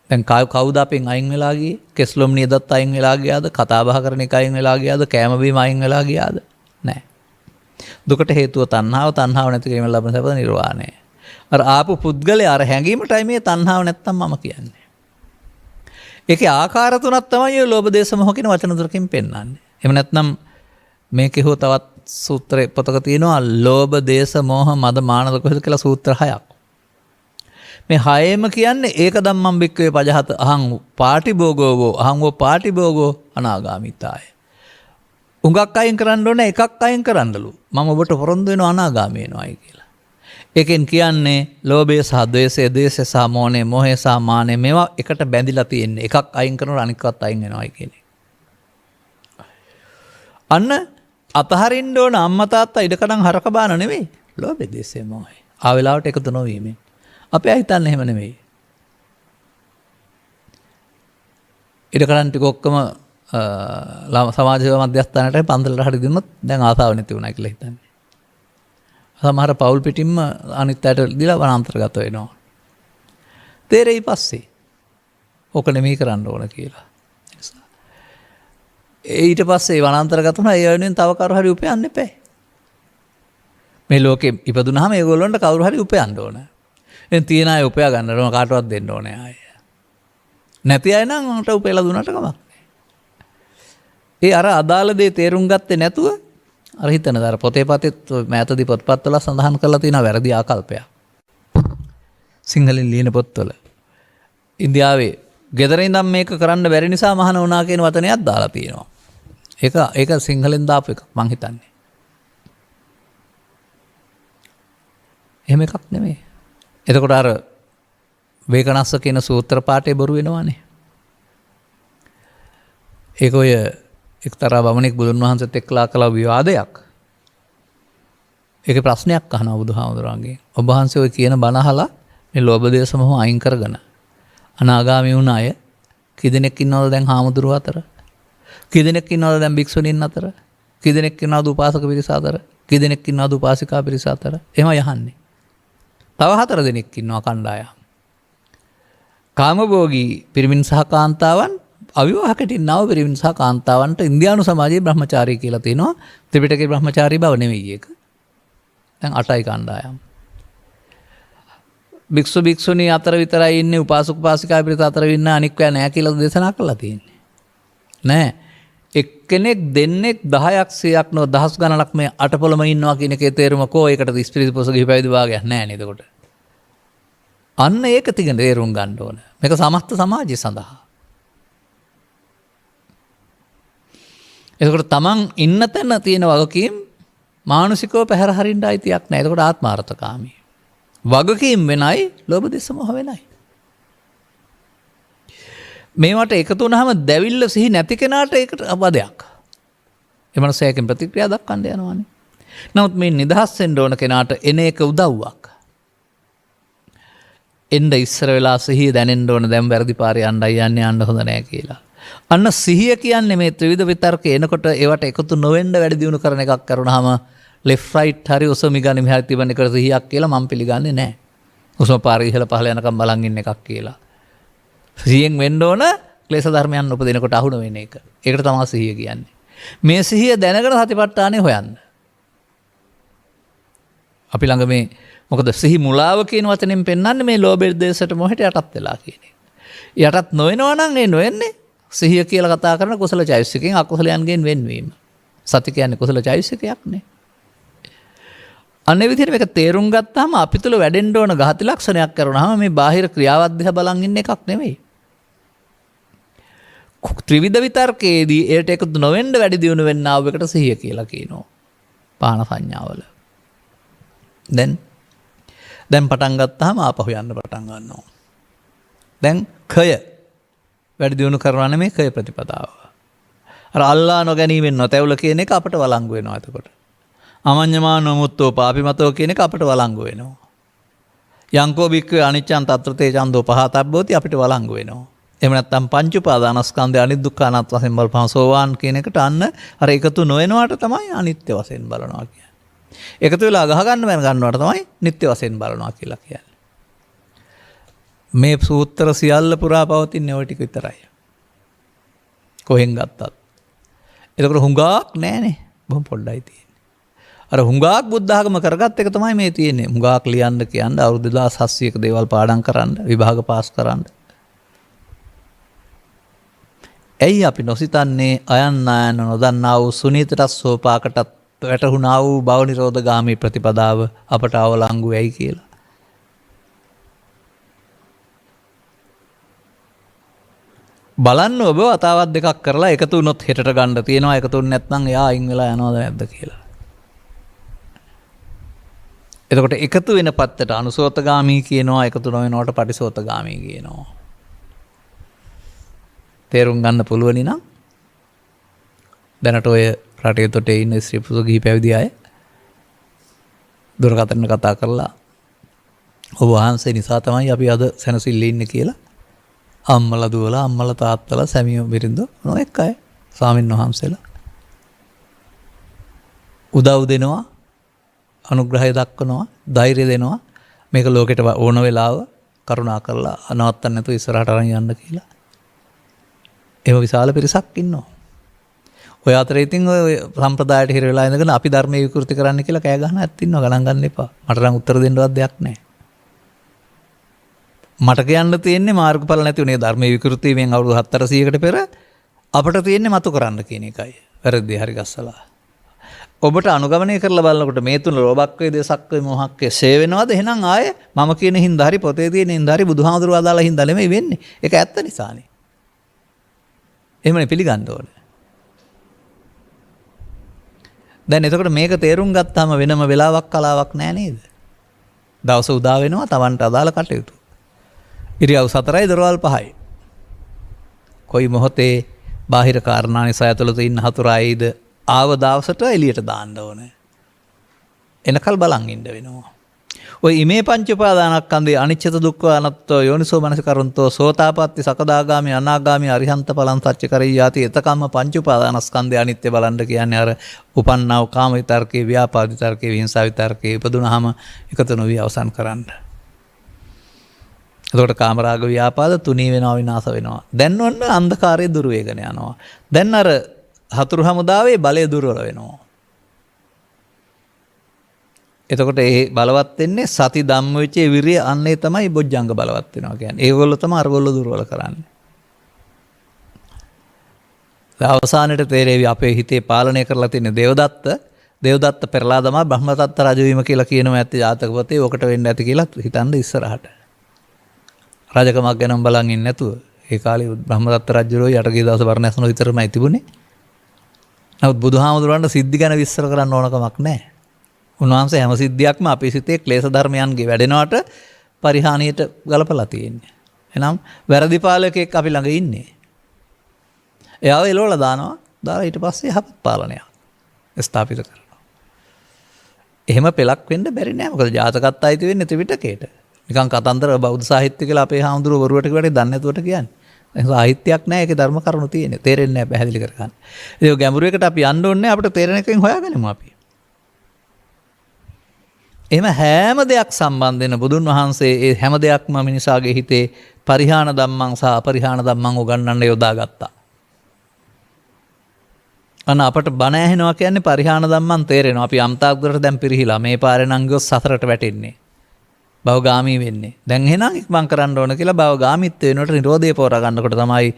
දැන් කවුද අපෙන් අයින් වෙලා ගියේ? කෙස්ලොම් නියදත් අයින් වෙලා ගියාද? කතා බහ කරන එක අයින් වෙලා ගියාද? කෑම බීම අයින් වෙලා ගියාද? නැහැ. දුකට හේතුව තණ්හාව නැති කිරීම ලබන සැප නිර්වාණය. අර ආපු පුද්ගලයා අර හැඟීමටයි මේ තණ්හාව නැත්තම් මම කියන්නේ. ඒකේ ආකාර තුනක් තමයි ඔය ලෝභ දේශ මොහ කියන වචන තුනකින් පෙන්වන්නේ. එහෙම නැත්නම් මේකේ හෝ තවත් සූත්‍රේ පොතක තියෙනවා ලෝභ දේශ මොහ මද මානද කොහෙද කියලා සූත්‍ර 6ක්. මේ 6ෙම කියන්නේ ඒක ධම්මං බික්කවේ පජහත අහං පාටිභෝගෝ අහං වෝ පාටිභෝගෝ අනාගාමිතාය. උඟක් අයින් කරන්න ඕනේ එකක් අයින් කරන්නලු. මම ඔබට පොරොන්දු වෙනවා අනාගාමී වෙනවායි කියලා. ඒකෙන් කියන්නේ ලෝභය සහ ද්වේෂය, ද්වේෂය සහ මෝහය, මෝහය සහ මානය මේවා එකට බැඳිලා තියෙන්නේ. එකක් අයින් කරනකොට අනිකවත් අයින් වෙනවායි කියන්නේ. අන්න අතහරින්න ඕන අම්මා තාත්තා ඉඩකඩම් හරක බාන නෙවෙයි. ලෝභය, ද්වේෂය, මෝහය. වෙලාවට එකතු නොවීමෙන්. අපි හිතන්නේ එහෙම නෙවෙයි. ඉඩකඩම් ටික ඔක්කොම සමාජ සේවා මධ්‍යස්ථානයට පන්සලට හරි දුන්නොත් දැන් ආසාව නැති වුණා කියලා හිතන්නේ. සමහර පවුල් පිටින්ම අනිත් අයට දීලා වනාන්තරගත වෙනවා. තේරෙයි පස්සේ. ඕක නෙමෙයි කරන්න ඕන කියලා. ඊට පස්සේ වනාන්තරගත වුණා ඒ වෙනුවෙන් තව කවුරු හරි උපයන්න එපා. මේ ලෝකෙ ඉපදුනහම ඒගොල්ලන්ට කවුරු හරි උපයන්න ඕන. එහෙන් තියන අය උපයා ගන්න ඕන කාටවත් දෙන්න ඕනේ ආය. නැති අය නම් උන්ට උපයලා දුන්නට කමක් නැහැ. ඒ අර අදාළ දේ තේරුම් ගත්තේ නැතුව අර හිතන දර පොතේ පතෙත් මෑතදී පොත්පත්වල සඳහන් කරලා තියෙන වැරදි ආකල්පයක්. සිංහලෙන් ලියන පොත්වල. ඉන්දියාවේ ගෙදර ඉඳන් මේක කරන්න බැරි නිසා මහාන වුණා කියන වචනයක් දාලා තියෙනවා. ඒක සිංහලෙන් දාපු එක මං හිතන්නේ. එහෙම එකක් නෙමෙයි. එතකොට අර වේකනස්ස කියන සූත්‍ර පාඨය බොරු වෙනවානේ. ඒක ඔය එක්තරා බමුණෙක් බුදුන් වහන්සේත් එක්කලා කළ විවාදයක්. ඒකේ ප්‍රශ්නයක් අහනවා බුදුහාමුදුරන්ගෙන්. ඔබ වහන්සේ ඔය කියන බණ අහලා මේ ලෝභ දේශ මොහ අයින් කරගෙන අනාගාමී වුණ අය කීදෙනෙක් ඉන්නවද දැන් හාමුදුරුවෝ අතර? කීදෙනෙක් ඉන්නවද දැන් භික්ෂුණීන් අතර? කීදෙනෙක් ඉන්නවද උපාසක පිරිස අතර? කීදෙනෙක් ඉන්නවද උපාසිකා පිරිස අතර? එහෙම යහන්නේ. තව 4 දෙනෙක් ඉන්නවා කණ්ඩායම්. කාමභෝගී පිරිමින් සහ කාන්තාවන්, අවිවාහකට ඉන්නව පිරිමින් සහ කාන්තාවන්ට ඉන්දියානු සමාජයේ බ්‍රහ්මචාරී කියලා තියෙනවා. ත්‍රිපිටකයේ බ්‍රහ්මචාරී බව නෙවෙයි ඒක. දැන් 8යි කණ්ඩායම්. භික්ෂු භික්ෂුණී අතර විතරයි ඉන්නේ, උපාසක උපාසිකා පිරිස අතර ඉන්න අනික් අය නැහැ කියලා දේශනා කරලා තියෙන්නේ. නෑ. එක්කෙනෙක් දෙන්නෙක් 10ක් 100ක් නෝ දහස් ගණනක් මේ අටපොළම ඉන්නවා කියන එකේ තේරුම කෝ ඒකට ස්පිරිත් පොස ගිහි පැවිදි වාගයක් නැහැ නේද? එතකොට අන්න ඒක තිගෙන තේරුම් ගන්න ඕන. මේක සමස්ත සමාජය සඳහා. එතකොට තමන් ඉන්න තැන තියෙන වගකීම් මානසිකව පැහැර හරින්න අයිතියක් නැහැ. එතකොට ආත්මාර්ථකාමී. වගකීම් වෙනයි, ලෝභ දේශ මොහ වෙනයි. මේවට එකතු වුණාම දැවිල්ල සිහි නැති කෙනාට ඒකට අවදයක්. ඒ මනසයකින් ප්‍රතික්‍රියා දක්වන්න යනවානේ. නමුත් මේ නිදහස් වෙන්න ඕන කෙනාට එන එක උදව්වක්. එන්න ඉස්සර වෙලා සිහිය දැනෙන්න ඕන දැන් වැරදි පාරේ යන්න හොඳ නැහැ කියලා. අන්න සිහිය කියන්නේ මේ ත්‍රිවිධ විතර්ක එනකොට ඒවට එකතු නොවෙන්න වැඩි දියුණු කරන එකක් කරුණාම left right හරි ඔසම ගන්න මෙහා තිබෙන එකට සිහියක් කියලා මම පිළිගන්නේ නැහැ. ඔසම පාරේ ඉහළ පහළ යනකම් බලන් ඉන්න එකක් කියලා. සිහියෙන් වෙන්න ඕන ක්ලේශ ධර්මයන් උපදිනකොට අහුන වෙන එක. ඒකට තමයි සිහිය කියන්නේ. මේ සිහිය දැනගෙන සතිපට්ඨානේ හොයන්න. අපි ළඟ මේ මොකද සිහි මුලාව කියන වචනෙන් පෙන්වන්නේ මේ ලෝභ දේශයට මොහයට යටත් වෙලා කියන එක. යටත් නොවෙනවා නම් ඒ නොවෙන්නේ සිහිය කියලා කතා කරන කුසල චෛතසිකයෙන් අකුසලයන්ගෙන් වෙන්වීම. සති කියන්නේ කුසල චෛතසිකයක් නේ. අනේ විදිහට මේක තේරුම් ගත්තාම අපි තුල වැඩෙන්න ඕන ගහති ලක්ෂණයක් කරනවාම මේ බාහිර ක්‍රියාවත් දිහා බලන් ඉන්න එකක් නෙමෙයි. ත්‍රිවිධ විතර්කයේදී ඒට එකතු නොවෙන්න වැඩි දියුණු වෙන්න ආව එකට සිහිය කියලා කියනවා. පාන සංඥාවල. දැන් පටන් ගත්තාම ආපහු යන්න පටන් ගන්නවා. දැන් කය වැඩි දියුණු කරනවා නෙමෙයි කය ප්‍රතිපදාව. අර අල්ලා නොගැනීමෙන් නොතැවුල කියන එක අපට වළංගු වෙනවා එතකොට. අමඤ්ඤමා නොමුත්තෝ පාපිමතෝ කියන එක අපට වළංගු වෙනවා. යංකෝ බික්කේ අනිච්චං තත්‍රතේ චන්දෝ පහතබ්බෝති අපිට වළංගු වෙනවා. එහෙම නැත්නම් පංච උපාදානස්කන්ධය අනිදුක්ඛානත් වශයෙන් බලපහම සෝවාන් කියන එකට අන්න අර එකතු නොවෙනවට තමයි අනිත්‍ය වශයෙන් බලනවා කියන්නේ. එකතු වෙලා ගහ ගන්න මන ගන්නවට තමයි නිට්ටය වශයෙන් බලනවා කියලා කියන්නේ. මේ සූත්‍ර සියල්ල පුරා පවතින්නේ ওই ටික විතරයි. කොහෙන් ගත්තත්. එතකොට හුඟක් නැහනේ. බොහොම පොඩ්ඩයි තියෙන්නේ. අර හුඟක් බුද්ධ ආගම කරගත් එක තමයි මේ තියෙන්නේ. හුඟක් ලියන්න කියන්න අවුරුදු 2700ක දේවල් පාඩම් කරන්න, විභාග පාස් කරන්න. ඇයි අපි නොසිතන්නේ අයන් නායන නොදන්නා වූ සුනීතට සෝපාකටත් වැටහුණා වූ භව නිරෝධගාමී ප්‍රතිපදාව අපට අවලංගු වෙයි කියලා. බලන්න ඔබ වතාවත් දෙකක් කරලා එකතු වුණොත් හෙටට ගන්න තියෙනවා, එකතු වුනේ නැත්නම් එයා අයින් වෙලා යනවද නැද්ද කියලා. එතකොට එකතු වෙන පැත්තට අනුසෝතගාමී කියනවා, එකතු නොවෙනවට පටිසෝතගාමී කියනවා. තේරුම් ගන්න පුළුවනි නම් දැනට ඔය රටේ තොටේ ඉන්න ස්ත්‍රී පුරුෂ ගිහි පැවිදි අය දුරකථන කතා කරලා ඔබ වහන්සේ නිසා තමයි අපි අද සැනසෙල්ලේ ඉන්නේ කියලා අම්මලා දුවලා අම්මලා තාත්තලා සැමියෝ බිරිඳ නොඑක් අය ස්වාමීන් වහන්සේලා උදව් දෙනවා, අනුග්‍රහය දක්වනවා, ධෛර්යය දෙනවා. මේක ලෝකෙට ඕන වෙලාව කරුණා කරලා අනවත්තන්න නැතුව ඉස්සරහට අරන් යන්න කියලා. එහෙම විශාල පිරිසක් ඉන්නවා. ඔය අතරේ ඉතින් ඔය සම්ප්‍රදායට හිර වෙලා ඉඳගෙන අපි ධර්මයේ විකෘති කරන්න කියලා කෑ ගහන ඇත්ත ඉන්නවා. ගණන් ගන්න එපා. මට නම් උත්තර දෙන්නවත් දෙයක් නැහැ. මට කියන්න තියෙන්නේ මාර්ගඵල නැති උනේ ධර්මයේ විකෘතියෙන් අවුරුදු 400කට පෙර අපට තියෙන්නේ මතු කරන්න කියන එකයි. වැරදි හරි ගස්සලා. ඔබට අනුගමනය කරලා බලනකොට මේ තුන ලෝභක්කේ දේශක්කේ මොහක්කේ ෂේ වෙනවද? එහෙනම් ආයේ මම කියන හින්දා හරි පොතේ තියෙන හින්දා හරි බුදුහාමුදුරුවෝ අදාලා හින්දා නෙමෙයි වෙන්නේ. ඒක ඇත්ත නිසානේ. එහෙමනේ පිළිගන්න ඕනේ. දැන් එතකොට මේක තේරුම් ගත්තාම වෙනම වෙලාවක් කලාවක් නෑ නේද? දවස උදා වෙනවා Tamanට අදාළ කටයුතු. ඉරියව් 4යි දොරවල් 5යි. කොයි මොහොතේ බාහිර කාරණා නිසා ඇතුළත ඉන්න හතුරායිද ආව දවසට එළියට දාන්න ඕනේ. එනකල් බලන් ඉන්න වෙනවා. ඔය ඉමේ පංච උපාදානස්කන්ධේ අනිච්චත දුක්ඛ අනාත්ම යෝනිසෝ මනසිකරන්තෝ සෝතාපට්ටි සකදාගාමි අනාගාමි අරිහන්ත ඵලං සච්ච කරෙය්‍යාති එතකම්ම පංච උපාදානස්කන්ධේ අනිත්‍ය බලන්න කියන්නේ අර උපන්නව කාම විතර්කේ ව්‍යාපාද විතර්කේ විහිංසා විතර්කේ ඉපදුනහම එකතු නොවි අවසන් කරන්න. එතකොට කාමරාග ව්‍යාපාද තුනී වෙනවා විනාශ වෙනවා. දැන් ඔන්න අන්ධකාරයේ දුර වේගන යනවා. දැන් අර හතුරු හමුදාවේ බලය දුර්වල වෙනවා. එතකොට ඒ බලවත් වෙන්නේ සති ධම්මවිචේ විරිය අන්නේ තමයි බොජ්ජංග බලවත් වෙනවා කියන්නේ. ඒගොල්ලෝ තමයි අරගොල්ලෝ දුර්වල කරන්නේ. අවසානයේ තේරෙවි අපේ හිතේ පාලනය කරලා තියෙන දේවදත්ත පෙරලා දමා බ්‍රහ්මදත්ත රජ වීම කියලා කියනවා ඇත්ත ජාතක පොතේ. ඔකට වෙන්න ඇති කියලා හිතන්න ඉස්සරහට. රජකමක් ගැනම බලන් ඉන්නේ නැතුව ඒ කාලේ බ්‍රහ්මදත්ත රජුරෝ යටගේ දවස් බරණැසන විතරමයි තිබුණේ. නමුත් බුදුහාමුදුරන්ට සිද්ධි ගැන විස්තර කරන්න ඕන කමක් නැහැ. උන්වහන්සේ හැම සිද්ධියක්ම අපේ සිතේ ක්ලේශ ධර්මයන්ගේ වැඩෙනවට පරිහානියට ගලපලා තියෙන්නේ. එහෙනම් වැරදි පාලකෙක් අපි ළඟ ඉන්නේ. එයාව එලවලා දානවා. දාලා ඊට පස්සේ යහපත් පාලනයක් ස්ථාපිත කරනවා. එහෙම පෙලක් වෙන්න බැරි නෑ. මොකද ජාතකත් අයිති වෙන්නේ ත්‍රිපිටකයට. නිකන් කතන්දර බෞද්ධ සාහිත්‍ය කියලා අපේ හාමුදුරුවෝ වරුවට කිව්වට දන්නේ නැතුවට කියන්නේ. ඒ සාහිත්‍යයක් නෑ. ඒකේ ධර්ම කරුණු තියෙන්නේ. තේරෙන්නේ නෑ පැහැදිලි කරගන්න. ඒක ගැඹුරකට අපි යන්න ඕනේ අපිට තේරෙන එකෙන් හොයාගනිමු අපි. එහෙම හැම දෙයක් සම්බන්ධ වෙන බුදුන් වහන්සේ ඒ හැම දෙයක්ම මිනිසාගේ හිතේ පරිහාන ධම්මං සහ අපරිහාන ධම්මං උගන්වන්න යොදාගත්තා. අන්න අපට බණ ඇහෙනවා කියන්නේ පරිහාන ධම්මං තේරෙනවා. අපි අම්තාක් දුරට දැන් පිරිහිලා මේ පාරේ නම් ගියොත් සතරට වැටෙන්නේ. භවගාමී වෙන්නේ. දැන් එහෙනම් ඉක්මන් කරන්න ඕන කියලා භවගාමීත්ව වෙනකොට නිරෝධය පෝරා ගන්නකොට තමයි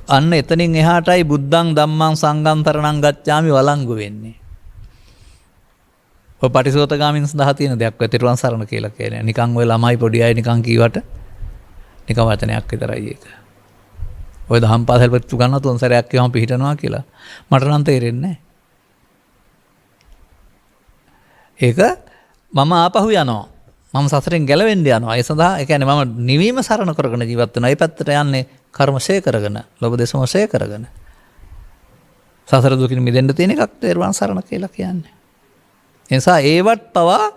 අන්න එතනින් එහාටයි බුද්ධං ධම්මං සංඝං තරණං ගච්ඡාමි වළංගු වෙන්නේ. ඔය පටිසෝතගාමින් සඳහා තියෙන දෙයක් ඔය තිරුවන් සරණ කියලා කියන්නේ. නිකන් ඔය ළමයි පොඩි අය නිකන් කීවට නිකන් වචනයක් විතරයි ඒක. ඔය දහම් පාසල් පොත් ගන්න තුන් සැරයක් කියවම පිළිහිටනවා කියලා මට නම් තේරෙන්නේ නැහැ. ඒක මම ආපහු යනවා. මම සසරෙන් ගැලවෙන්න යනවා. ඒ සඳහා ඒ කියන්නේ මම නිවීම සරණ කරගෙන ජීවත් වෙනවා. ඒ පැත්තට යන්නේ කර්මශය කරගෙන, ලෝභ දේශමෝහය කරගෙන. සසර දුකින් මිදෙන්න තියෙන එකක් තිරුවන් සරණ කියලා කියන්නේ. එනිසා ඒවත් පවා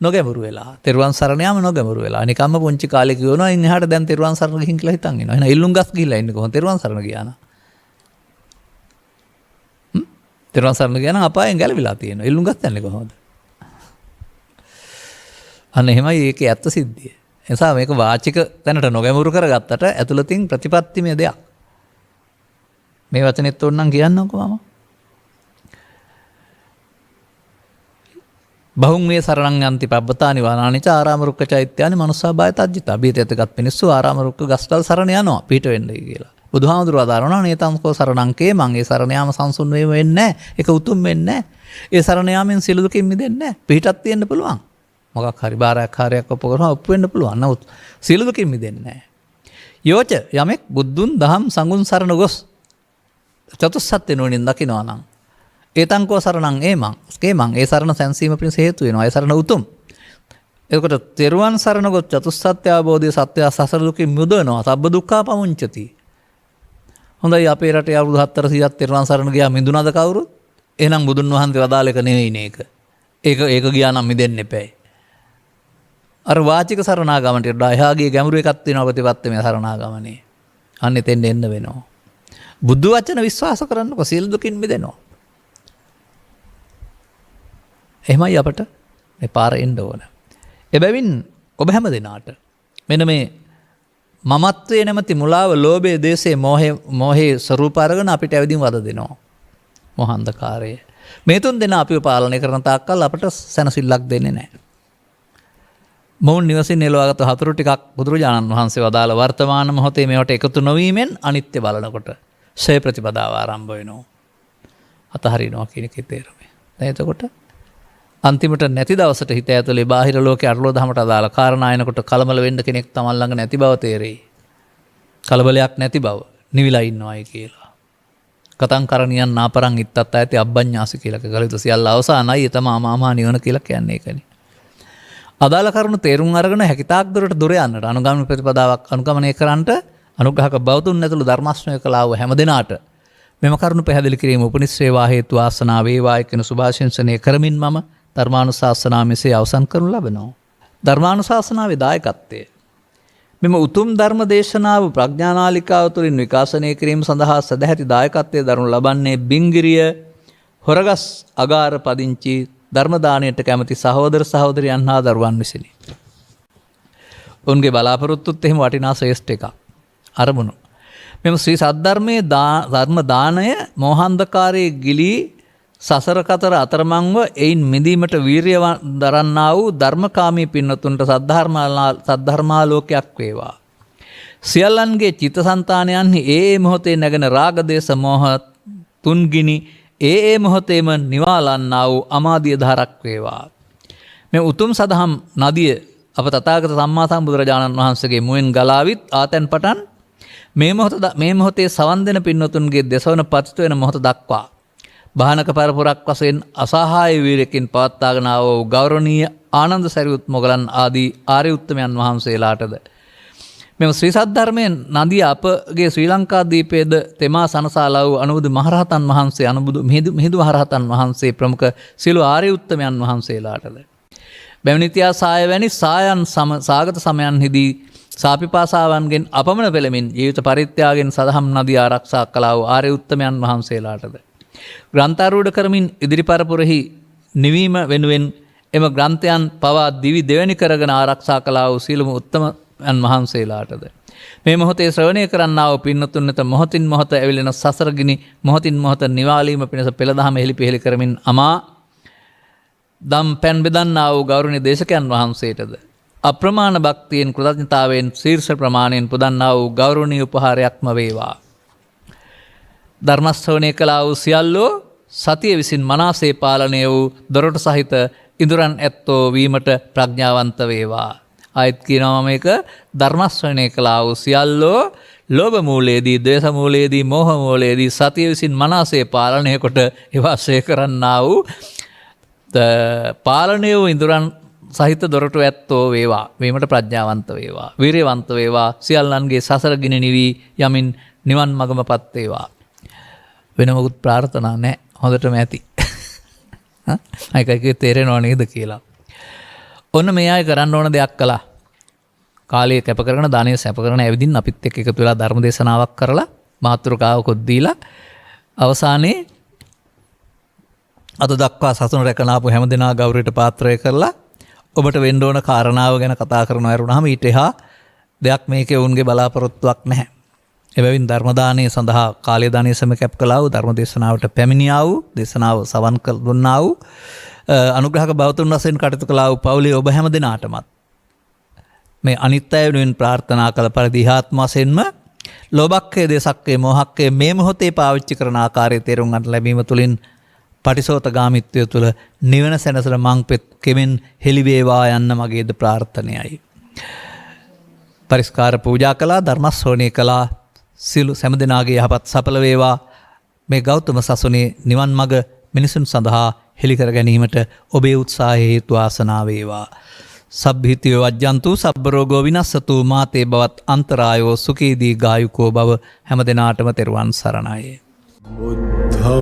නොගැඹුරු වෙලා තෙරුවන් සරණ යාම නොගැඹුරු වෙලා නිකම්ම පුංචි කාලේ කියනවා ඉන් එහාට දැන් තෙරුවන් සරණ ගිහින් කියලා හිතන් ඉනවා. එහෙනම් ඉල්ලුම් ගස් ගිහිල්ලා ඉන්නේ කොහොමද තෙරුවන් සරණ ගියා නම්? තෙරුවන් සරණ ගියා නම් අපායෙන් ගැලවිලා තියෙනවා. ඉල්ලුම් ගස් යන්නේ කොහොමද? අන්න එහෙමයි ඒකේ ඇත්ත සිද්ධිය. එනිසා මේක වාචික තැනට නොගැඹුරු කරගත්තට ඇතුළතින් ප්‍රතිපත්තිමය දෙයක්. මේ වචනේත් ඕනනම් කියන්නම්කෝ මම. බහුම් මේ සරණං යන්ති පබ්බතානි වානානිච ආරාම රුක්ක චෛත්‍යානි මනුස්සා බය තජ්ජිතා. බීතයටගත් මිනිස්සු ආරාම රුක්ක ගස්වල සරණ යනවා පිට වෙන්නයි කියලා. බුදුහාමුදුරුවෝ දාරනවා නේතංකෝ සරණංකේ මං ඒ සරණ යාම සංසුන් වෙන්නේ නැහැ. ඒක උතුම් වෙන්නේ නැහැ. ඒ සරණ යාමෙන් සියලු දුකින් මිදෙන්නේ නැහැ. පිටක් තියෙන්න පුළුවන්. මොකක් හරි බාරයක් කාර්යයක් ඔප්පු කරනවා ඔප්පු වෙන්න පුළුවන්. නමුත් සියලු දුකින් මිදෙන්නේ නැහැ. යෝච යමෙක් බුද්ධුන් දහම් සංඝුන් සරණ ගොස් චතුස්සත්ත්‍ය නුවණින් දකිනවා නම් ඒතංකෝ සරණං ඒමං ස්කේමං ඒ සරණ සැන්සීම පිණිස හේතු වෙනවා. ඒ සරණ උතුම්. එතකොට තෙරුවන් සරණ ගොත් චතුස්සත්ත්‍ය අවබෝධය සත්‍ය සසර දුකින් මිදෙනවා. සබ්බ දුක්ඛා පමුංචති. හොඳයි අපේ රටේ අවුරුදු 400ක් තෙරුවන් සරණ ගියා මිදුණාද කවුරුත්? එහෙනම් බුදුන් වහන්සේ වදාළ එක නෙවෙයිනේ ඒක. ඒක ගියා නම් මිදෙන්න එපැයි. අර වාචික සරණාගමනට වඩා එහාගේ ගැඹුරු එකක් තියෙනවා ප්‍රතිපත්තිමය සරණාගමනේ. අන්න එතෙන් එන්න වෙනවා. බුදු වචන විශ්වාස කරන්නකො සියලු දුකින් මිදෙනවා. එහෙමයි අපට මේ පාර එන්න ඕන. එබැවින් ඔබ හැම දෙනාට මෙන්න මේ මමත්වයේ නැමැති මුලාව, ලෝභය, දේශය, මෝහයේ ස්වરૂප අරගෙන අපිට ඇවිදින් වද දෙනවා. මෝහ අන්ධකාරය. මේ තුන් දෙනා අපිව පාලනය කරන තාක්කල් අපට සැනසෙල්ලක් දෙන්නේ නැහැ. මොවුන් නිවසින් එළවාගත් හතුරු ටිකක් බුදුරජාණන් වහන්සේ වදාළ වර්තමාන මොහොතේ මේවට එකතු නොවීමෙන් අනිත්‍ය බලනකොට ෂය ප්‍රතිපදාව ආරම්භ වෙනවා. අතහරිනවා කියන එකේ තේරුම. දැන් එතකොට අන්තිමට නැති දවසට හිත ඇතුලේ බාහිර ලෝකයේ අරලෝ දහමට අදාළ කාරණා එනකොට කලබල වෙන්න කෙනෙක් තමන් ළඟ නැති බව තේරෙයි. කලබලයක් නැති බව නිවිලා ඉන්නවයි කියලා. කතං කරණියන් නාපරං ඉත්තත් ඇති අබ්බඤ්ඤාසි කියලා කළ යුතු සියල්ල අවසానයි. ඒ තමයි අමාමහා නිවන කියලා කියන්නේ ඒකනේ. අදාළ කරුණු තේරුම් අරගෙන හැකිතාක් දුරට දුර යන්නට අනුගමන ප්‍රතිපදාවක් අනුගමනය කරන්නට අනුග්‍රහක බෞද්ධුන් ඇතුළු ධර්මාශ්‍රය කළා වූ හැම දිනාට මෙම කරුණු පැහැදිලි කිරීම උපනිශ්‍රේවා හේතු වාසනා වේවායි කියන සුභාශිංසනය කරමින් මම ධර්මානුශාසනාව මෙසේ අවසන් කරනු ලබනවා. ධර්මානුශාසනාවේ දායකත්වය මෙම උතුම් ධර්ම දේශනාව ප්‍රඥානාලිකාව තුළින් විකාශනය කිරීම සඳහා සදැහැති දායකත්වයේ දරනු ලබන්නේ බිංගිරිය හොරගස් අගාර පදිංචි ධර්මදානයට කැමති සහෝදර සහෝදරියන් හා දරුවන් විසිනි. උන්ගේ බලාපොරොත්තුත් එහෙම වටිනා ශ්‍රේෂ්ඨ එකක්. අරමුණු. මෙම ශ්‍රී සද්ධර්මයේ ධර්ම දානය මෝහන්ධකාරයේ ගිලී සසර කතර අතරමංව එයින් මිදීමට වීරිය දරන්නා වූ ධර්මකාමී පින්නතුන්ට සද්ධර්මාලෝකයක් වේවා. සියල්ලන්ගේ චිත්තසංතානයන්හි ඒ මොහොතේ නැගෙන රාග දේශ මොහ තුන්ගිනි ඒ මොහොතේම නිවාලන්නා වූ අමාදිය ධාරක් වේවා. මේ උතුම් සදහම් නදිය අප තථාගත සම්මා සම්බුදුරජාණන් වහන්සේගේ මුවෙන් ගලාවිත් ආතැන් පටන් මේ මොහොතේ සවන් දෙන පින්නතුන්ගේ දෙසවන පතිත වෙන මොහොත දක්වා භානක පරපුරක් වශයෙන් අසහාය වීරකින් පවත්වාගෙන ආ වූ ගෞරවනීය ආනන්ද සරියුත් මොගලන් ආදී ආර්ය උත්තමයන් වහන්සේලාටද මෙම ශ්‍රී සද්ධර්මයෙන් නදිය අපගේ ශ්‍රී ලංකා දීපයේද තෙමා සනසාලා වූ අනුබුදු මහරහතන් වහන්සේ අනුබුදු මිහිඳු මහරහතන් වහන්සේ ප්‍රමුඛ සියලු ආර්ය උත්තමයන් වහන්සේලාටද බැවිනිතියා සාය වැනි සාගත සමයන්හිදී සාපිපාසාවන්ගෙන් අපමණ පෙළමින් ජීවිත පරිත්‍යාගයෙන් සදහම් නදිය ආරක්ෂා කළා වූ ආර්ය උත්තමයන් වහන්සේලාටද ග්‍රන්ථාරූඪ කරමින් ඉදිරි පරපුරෙහි නිවීම වෙනුවෙන් එම ග්‍රන්ථයන් පවා දිවි දෙවැනි කරගෙන ආරක්ෂා කළා වූ සීලම උත්තමයන් වහන්සේලාටද මේ මොහොතේ ශ්‍රවණය කරන්නා වූ පින්නතුන් වෙත මොහොතින් මොහොත ඇවිලෙන සසර ගිනි මොහොතින් මොහොත නිවාලීම පිණිස පෙළදහම හෙළිපෙහෙළි කරමින් අමා දම් පැන් බෙදන්නා වූ ගෞරවනීය දේශකයන් වහන්සේටද අප්‍රමාණ භක්තියෙන් කෘතඥතාවයෙන් ශීර්ෂ ප්‍රමාණයෙන් පුදන්නා වූ ගෞරවනීය උපහාරයක්ම වේවා. ධර්මශ්‍රවණය කළා වූ සියල්ලෝ සතිය විසින් මනාසේ පාලනය වූ දොරටු සහිත ඉඳුරන් ඇත්තෝ වීමට ප්‍රඥාවන්ත වේවා. ආයත් කියනවා මේක ධර්මශ්‍රවණය කළා වූ සියල්ලෝ ලෝභ මූලයේදී, ද්වේෂ මූලයේදී, මෝහ මූලයේදී සතිය විසින් මනාසේ පාලනය කොට ඒවාසේ කරන්නා වූ පාලනය වූ ඉඳුරන් සහිත දොරටු ඇත්තෝ වේවා. වීමට ප්‍රඥාවන්ත වේවා. වීරියවන්ත වේවා. සියල්ලන්ගේ සසර ගිනි නිවි යමින් නිවන් මගමපත් වේවා. වෙන මොකුත් ප්‍රාර්ථනා නැහැ. හොඳටම ඇති. අයිකයි තේරෙනව නේද කියලා. ඔන්න මේ අය කරන්න ඕන දෙයක් කළා. කාලය කැප කරගෙන දානය සැප කරන ඇවිදින් අපිත් එක්ක එකතු වෙලා ධර්ම දේශනාවක් කරලා මාතෘකාවකුත් දීලා අවසානයේ අද දක්වා සසුන රැකන ආපු හැම දෙනා ගෞරවයට පාත්‍රය කරලා ඔබට වෙන්න ඕන කාරණාව ගැන කතා කරනවා වරුණාම ඊට එහා දෙයක් මේකේ උන්ගේ බලාපොරොත්තුවක් නැහැ. එබැවින් ධර්ම දානය සඳහා කාලය දානය සම කැප් කළා වූ ධර්ම දේශනාවට පැමිණියා වූ දේශනාව සවන් කළ දුන්නා වූ අනුග්‍රහක බෞතුන් වශයෙන් කටයුතු කළා වූ පවුලේ ඔබ හැම දෙනාටමත් මේ අනිත් අය වෙනුවෙන් ප්‍රාර්ථනා කළ පරිදි ආත්ම වශයෙන්ම ලෝභක්කේ දේශක්කේ මොහක්කේ මේ මොහොතේ පාවිච්චි කරන ආකාරය තේරුම් ගන්න ලැබීම තුළින් පටිසෝතගාමිත්වය තුළ නිවන සැනසල මංපෙත් කෙමෙන් හෙළිවේවා යන්න මගේද ප්‍රාර්ථනයයි. පරිස්කාර පූජා කළා ධර්මශ්‍රවණය කළා සියලු සෑම දෙනාගේ යහපත් සඵල වේවා. මේ ගෞතම සසුනේ නිවන් මඟ මිනිසුන් සඳහා හෙළි කර ගැනීමට ඔබේ උත්සාහය හේතු වාසනා වේවා. සබ්බීතියෝ වජ්ජන්තු සබ්බ රෝගෝ විනස්සතු මාතේ බවත් අන්තරායෝ සුඛී දීඝායුකෝ භව හැම දිනාටම තෙරුවන් සරණයි. බුද්ධ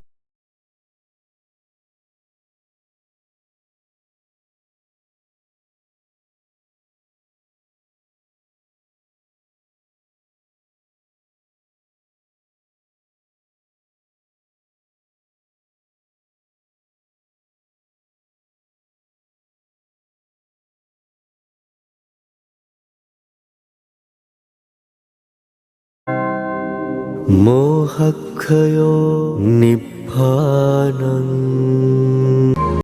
मोहक्षयो निब्बानम्